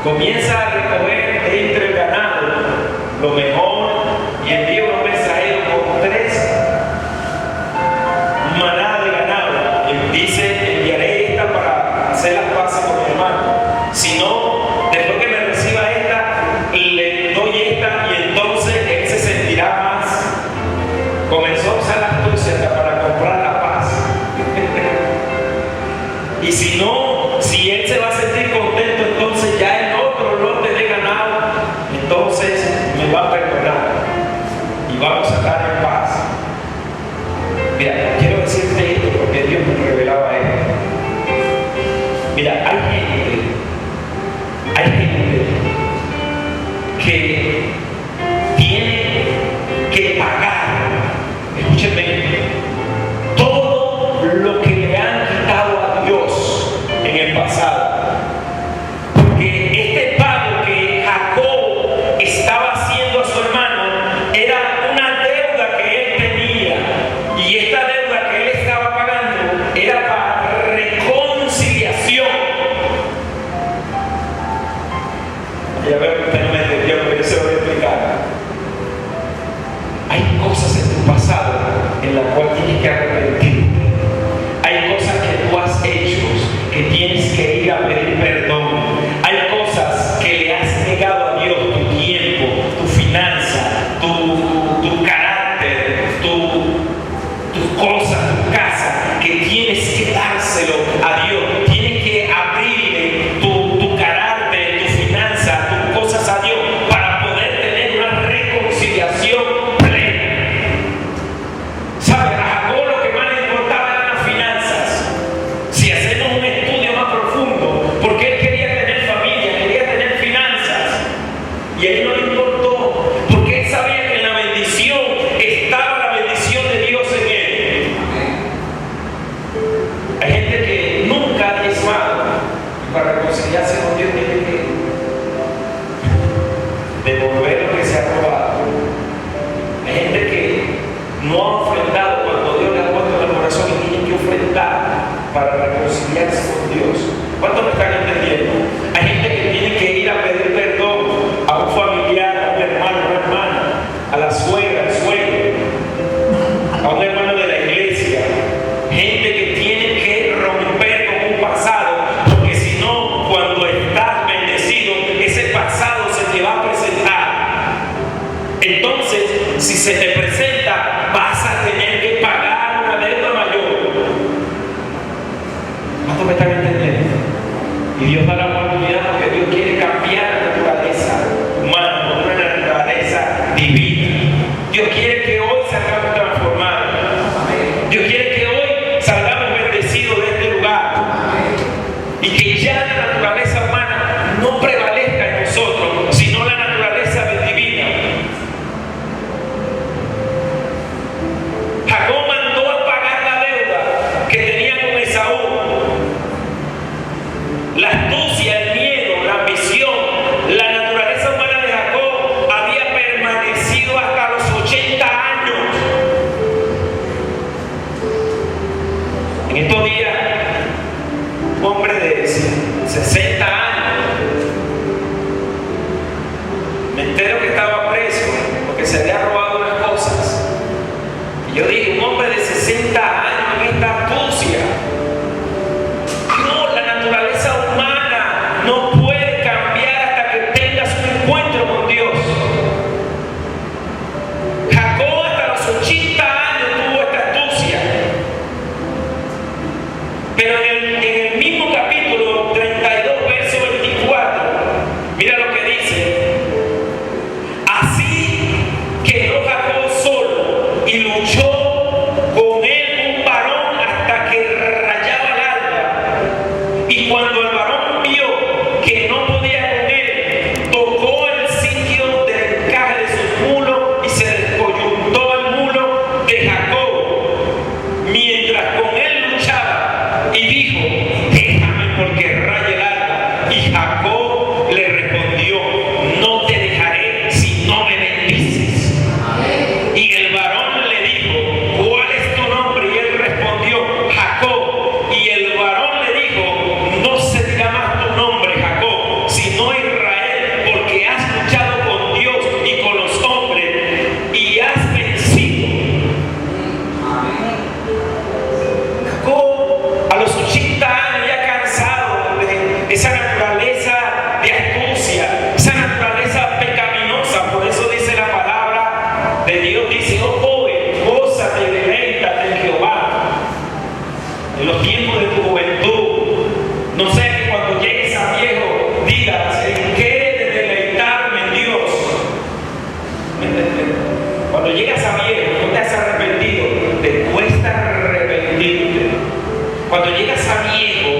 comienza a recoger entre el ganado lo mejor y envía unos mensajeros con 3 manadas de ganado. Y dice: enviaré esta para hacer las paces con mi hermano. Si no, después que me reciba esta, le doy esta, y entonces él se sentirá más. Comenzó a usar la astucia para comprar la paz. Y si no, si él se va a sentir contento, entonces ya el otro lote de ganado, entonces me va a perdonar y vamos a estar en paz. Mira, quiero decirte esto porque Dios me revelaba esto. Mira, hay gente que tiene que pagar, escúchenme, todo lo que le han quitado a Dios en el pasado. Porque este pago que Jacob estaba haciendo a su hermano era una deuda que él tenía, y esta deuda que él estaba pagando era para reconciliación. Ya veo que usted no me entendió, pero yo se lo voy a explicar. Hay cosas en tu pasado en las cuales tienes que arrepentirte. Hay cosas que tú has hecho que tienes que ir a pedir perdón. Hay cosas que le has negado a Dios: tu tiempo, tu finanza, tu carácter, tus cosas, tu casa, que tienes que dárselo a Dios. Tienes que abrirle tu carácter, tu finanza, tus cosas a Dios para poder tener una reconciliación plena. ¿Sabes? A Jacob lo que más le importaba eran las finanzas. Si hacemos un estudio más profundo, porque él quería tener familia, quería tener finanzas, y a él no le importó, porque él sabía que en la bendición estaba la bendición de Dios en él. Hay gente que nunca ha diezmado, y para reconciliarse con Dios tiene que devolver lo que se ha robado. Hay gente que no ha ofrendado cuando Dios le ha puesto en el corazón y tiene que ofrendar para reconciliarse con Dios. ¿Cuántos me están entendiendo? Hay gente que tiene que ir a pedir perdón a un familiar, a un hermano, a una hermana, a la suegra, al suegro, a un hermano de la iglesia. Gente que tiene que romper con un pasado, porque si no, cuando estás bendecido, ese pasado se te va a presentar. Entonces, si se te presenta, vas a tener que pagar una deuda mayor. ¿Cuántos me están entendiendo? Y Dios da la oportunidad porque Dios quiere cambiar la naturaleza humana por una naturaleza divina. Dios quiere que hoy salgamos transformados. Dios quiere que hoy salgamos bendecidos de este lugar. Y que ya la naturaleza humana no prevalezca en nosotros, sino la naturaleza divina. Jacob mandó a pagar la deuda que tenía con Esaú. La astucia, el miedo, la ambición, la naturaleza humana de Jacob había permanecido hasta los 80 años. En estos días, un hombre de 60 años, me entero que estaba preso porque se había robado unas cosas. Y yo dije: un hombre de 60 años en esta astucia. No, la naturaleza humana no puede cambiar hasta que tengas un encuentro con Dios. Jacob hasta los 80 años tuvo esta astucia. Pero en el mismo capítulo 32, verso digas en qué deleitarme en Dios. Cuando llegas a viejo, no te has arrepentido, te cuesta arrepentirte. Cuando llegas a viejo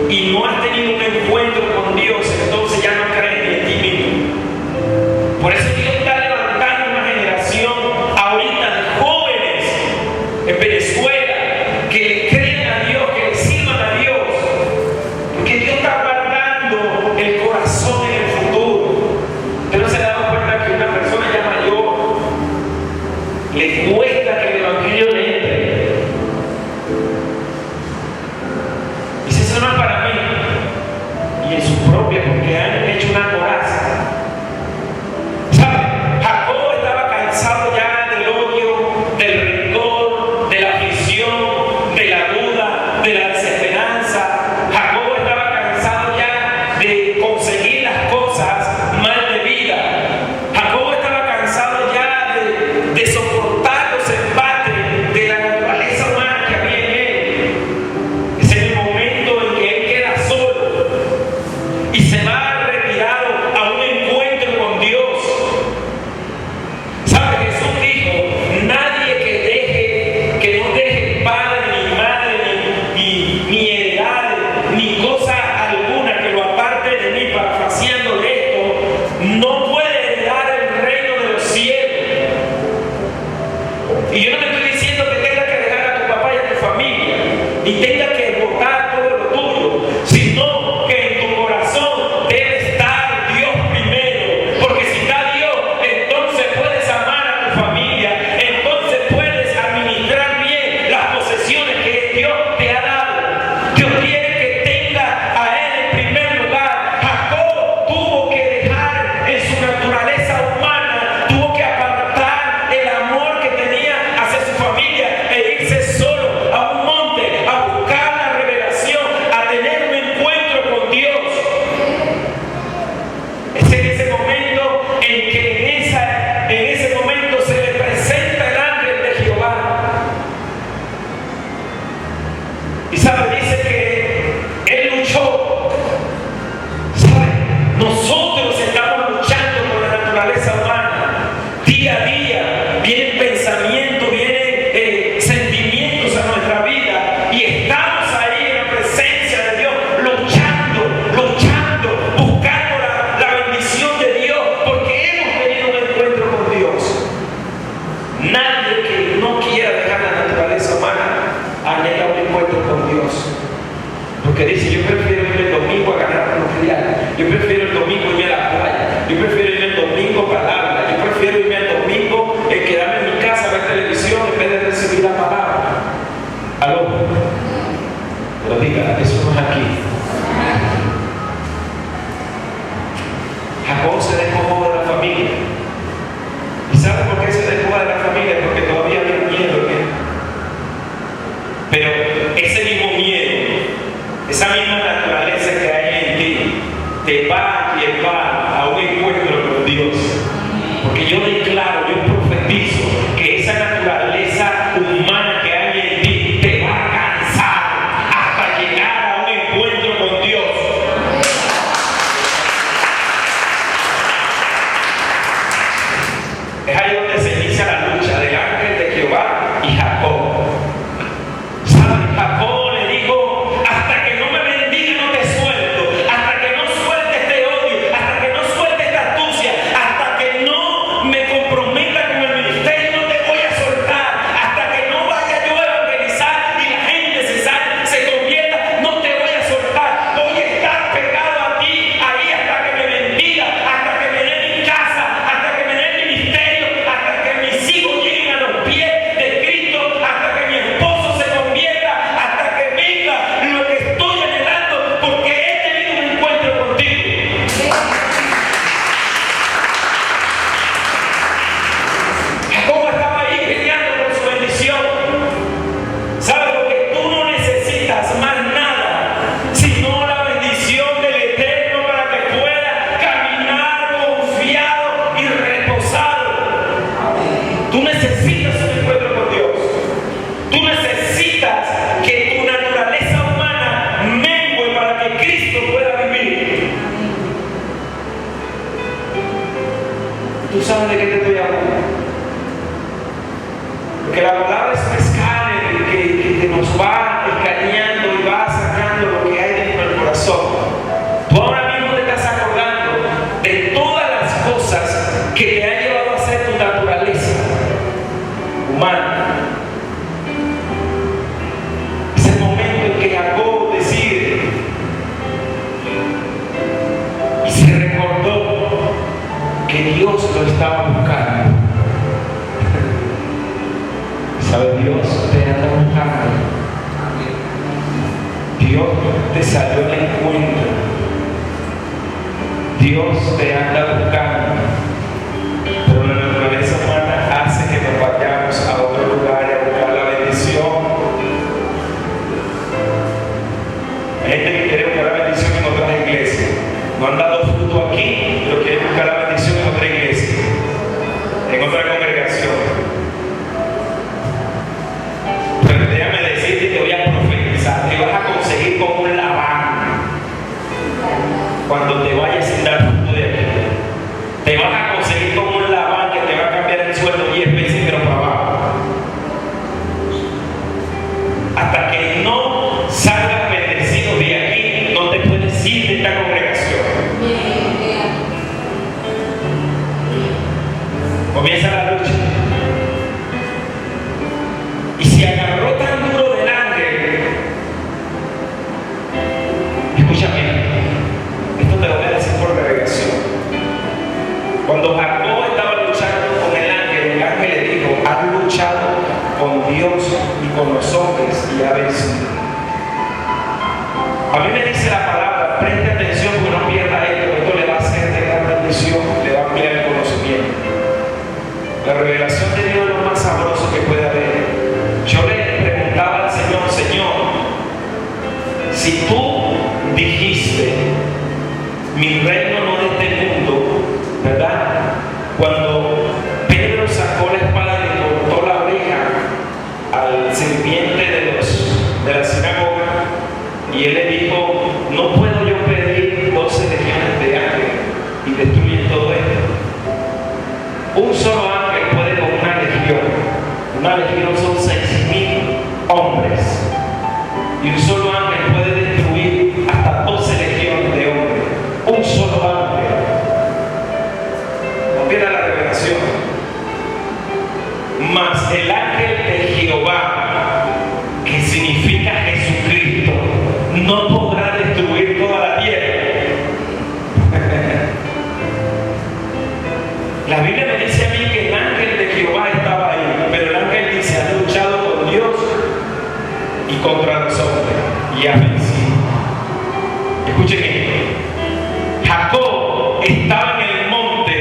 y no has tenido un encuentro con Dios, entonces ya no crees ni en ti mismo. Por eso Dios está levantando una generación ahorita de jóvenes en Venezuela que le crean a Dios, que le sirvan a Dios, porque Dios está guardando el corazón en el futuro. Usted no se ha dado cuenta que una persona ya mayor le cuesta que el evangelio le entre. Dice, eso no es para mí. Y en su propia, porque han hecho una coraza. ¿Sabe? Jacob estaba cansado ya del odio, del rencor, de la aflicción, de la duda, de la desesperanza. Jacob estaba cansado ya de conseguir las Tú sabes de qué te estoy hablando. Porque la palabra es un escáner que nos va escaneando y va sacando lo que hay dentro del corazón. Tú ahora mismo te estás acordando de todas las cosas que te han llevado a ser tu naturaleza humana. Es el momento en que Jacob decide y se recordó que Dios lo estaba buscando. ¿Sabe? Dios te anda buscando. Dios te salió al encuentro. Dios te anda buscando. Pero la naturaleza humana hace que nos vayamos a otro lugar y a buscar la bendición. Hay gente que quiere buscar la bendición en otras iglesias. No han dado fruto aquí, pero quieren buscar la bendición en otra iglesia, en otra congregación. Pero déjame decirte, te voy a profetizar, te vas a conseguir como un Labán cuando te vayas sin dar fruto de aquí. Te vas a conseguir como un Labán que te va a cambiar el sueldo 10 veces pero para abajo. Hasta que no salgas bendecido de aquí, no te puedes ir de esta congregación. Comienza la lucha. Y se agarró tan duro del ángel. Escúchame, esto te lo voy a decir por revelación. Cuando Jacob estaba luchando con el ángel le dijo: has luchado con Dios y con los hombres y has vencido. A mí me dice la palabra, preste atención porque no pierda esto le va a hacer de gran bendición, le va a ampliar el conocimiento. La revelación de Dios es lo más sabroso que puede haber. Yo le preguntaba al Señor: Señor, si tú dijiste, mi reino no es de este mundo, ¿verdad? Cuando Pedro sacó la espada y le cortó la oreja al sirviente de la sinagoga, y él le dijo: no puedo yo pedir 12 legiones de ángeles y destruir todo esto. Un solo ángel puede con una legión. Una legión son 6.000 hombres. Y un solo ángel puede destruir hasta 12 legiones de hombres. Un solo ángel. No pierda la revelación. Mas el ángel de Jehová, que significa Jesucristo, no podrá destruir toda la tierra. La Biblia me dice a mí que el ángel de Jehová estaba ahí, pero el ángel dice: has luchado con Dios y contra los hombres y has vencido. Escuchen esto. Jacob estaba en el monte.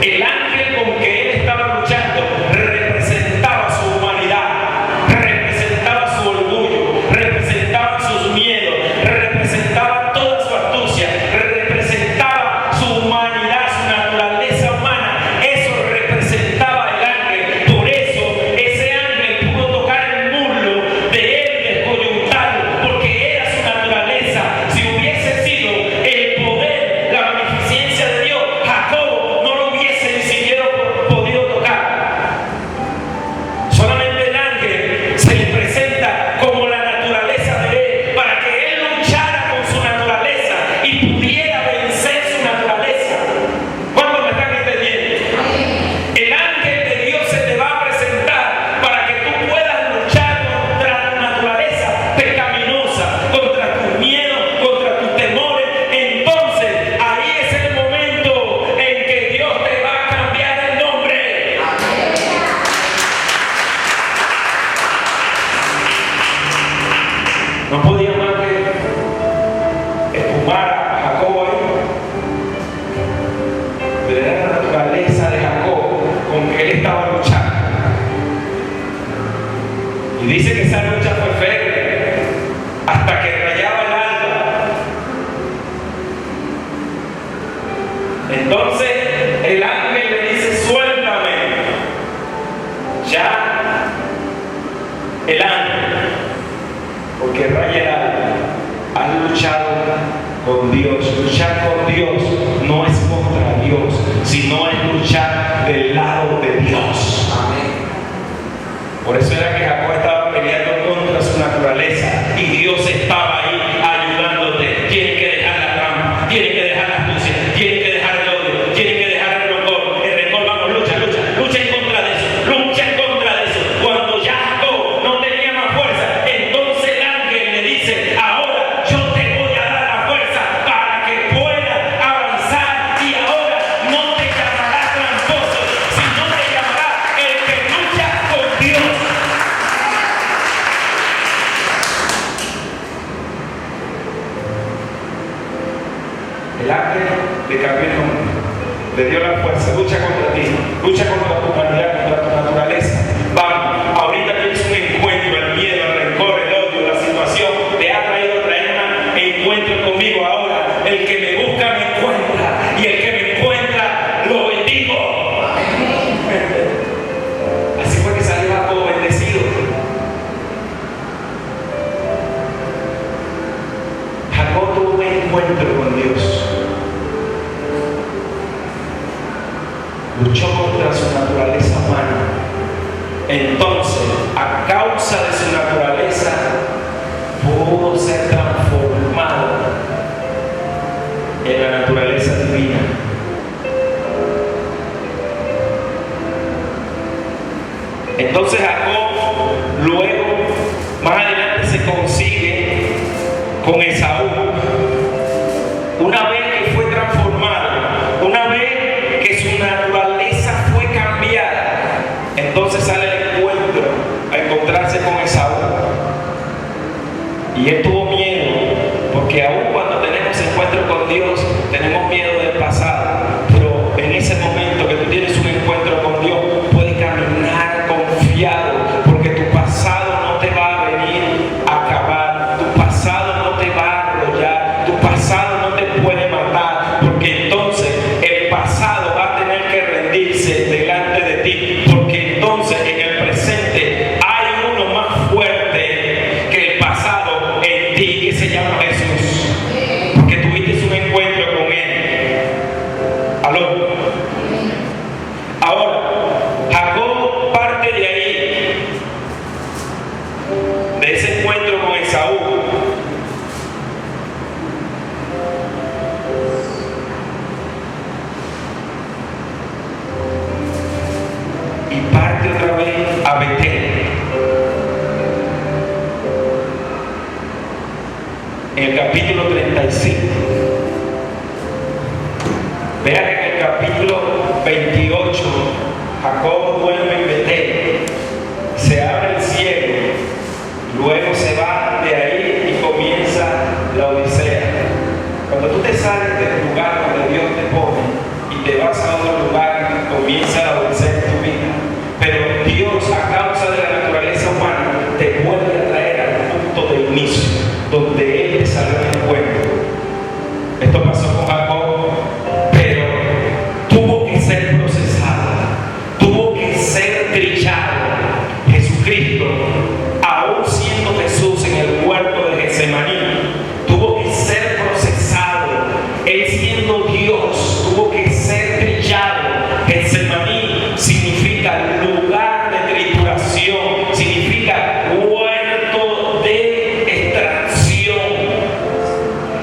El ángel con que él estaba luchando representaba su humanidad, representaba su orgullo, representaba sus miedos, representaba toda su astucia, representaba su humanidad, su naturaleza humana. Eso representaba el ángel. Por eso ese ángel pudo tocar el muslo de él y descoyuntarlo, porque era su naturaleza. Si hubiese sido el poder, la magnificencia de Dios, Jacob no lo hubiese ni siquiera podido tocar. Solamente el ángel se le presenta como la naturaleza de él, para que él luchara con su naturaleza y pudiera vencer su naturaleza. ¿Cuántos me están entendiendo? El ángel de Dios se te va a presentar para que tú puedas luchar contra tu naturaleza pecaminosa, contra tus miedos, contra tus temores. Entonces, ahí es el momento en que Dios te va a cambiar el nombre. No podía más que espumar a Jacob ahí. Pero era la naturaleza de Jacob con que él estaba luchando. Y dice que esa lucha fue férrea hasta que rayaba el alba. Entonces el ángel le dice: suéltame. Ya el ángel, porque raya el alba, has luchado con Dios. Luchar con Dios no es contra Dios, sino es luchar del lado de Dios. Por eso era que Jacob estaba peleando contra su naturaleza y Dios estaba ahí ayudándote. Tienes que dejar la trampa, tienes que dejar la astucia, tienes que dejar el odio, tienes que dejar el rencor. El rencor, vamos, lucha en contra de eso, lucha en contra de eso. Cuando ya Jacob no tenía más fuerza, entonces el ángel le dice: ahora yo te voy a dar la fuerza para que puedas avanzar, y ahora no te llamará tramposo, sino te llamará el que lucha con Dios. El ángel le cambió el nombre, le dio la fuerza. Lucha contra ti, lucha contra tu humanidad, contra tu naturaleza. Vamos, ahorita tienes un encuentro. El miedo, el rencor, el odio, la situación te ha traído a traer un encuentro conmigo. Ahora el que me busca me encuentra, y el que me encuentra lo bendigo. Así fue que salió Jacob bendecido. Jacob tuvo un encuentro con Dios. Luchó contra su naturaleza humana. Entonces, a causa de su naturaleza, pudo ser transformado en la naturaleza divina. Entonces Jacob luego, más adelante, se consigue con Esaú. Una vez que fue transformado, una vez que su naturaleza fue cambiada, entonces sale el encuentro, a encontrarse con Esaú. Y él tuvo miedo, porque aún cuando tenemos encuentro con Dios, tenemos miedo del pasado. Pero en ese momento que tú tienes un encuentro con Dios, puedes caminar confiado, porque tu pasado no te va a venir a acabar, tu pasado no te va a arrollar, tu pasado no te puede matar, porque entonces el pasado va a tener que rendirse delante de ti, porque entonces en el presente hay uno más fuerte que el pasado en ti, que se llama Jesús, porque tuviste un encuentro con Él. ¿Aló? Ahora, Jacob parte de ahí, de ese encuentro con Esaú, y parte otra vez a Betel. En el capítulo 35. Vean en el capítulo 28, Jacob duerme en Betel, se abre el cielo, luego se va de ahí y comienza la odisea. Cuando tú te sales del lugar donde Dios te pone y te vas a otro lugar, comienza la odisea en tu vida. Pero Dios, a causa de la naturaleza humana, te vuelve a traer al punto de inicio, donde Él te salió en el encuentro. Esto pasó con Jacob, pero tuvo que ser procesado, tuvo que ser trillado. Jesucristo, aún siendo Jesús en el huerto de Getsemaní, tuvo que ser procesado. Él siendo Dios, tuvo que ser trillado. Getsemaní significa lugar de trituración, significa huerto de extracción.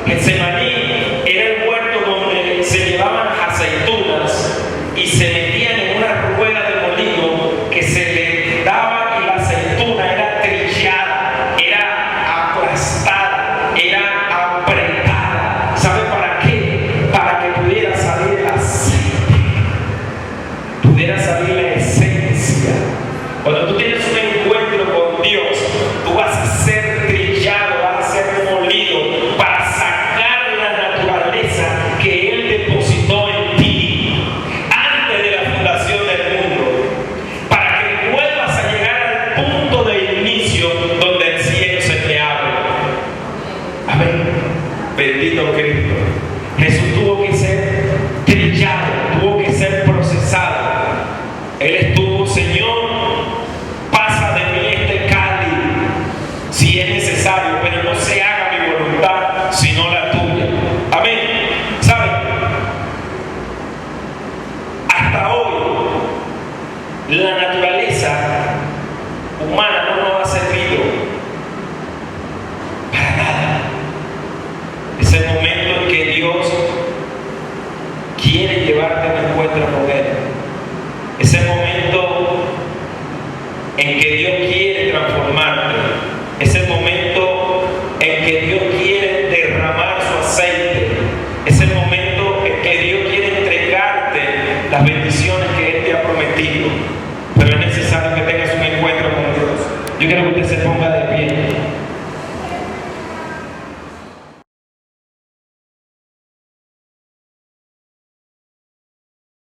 Getsemaní era el huerto donde se llevaban aceitunas y se metían en una rueda de molino que se le daba, y la aceituna era trillada, era aplastada, era apretada. ¿Sabe para qué? Para que pudiera salir el aceite, pudiera salir la esencia. Cuando tú tienes un encuentro con Dios, tú vas a ser trillado, vas a ser molido para sacar la naturaleza que Él depositó en ti antes de la fundación del mundo, para que vuelvas a llegar al punto de inicio donde el cielo se te abre. Amén. Bendito Cristo. Jesús tuvo que ser trillado, tuvo que ser procesado. Él estuvo: Señor, pasa de mí este cáliz si es necesario, pero no se haga mi voluntad sino la tuya. Amén. ¿Saben? quiere llevarte a un encuentro con Él. Es el momento en que Dios quiere transformarte. Es el momento en que Dios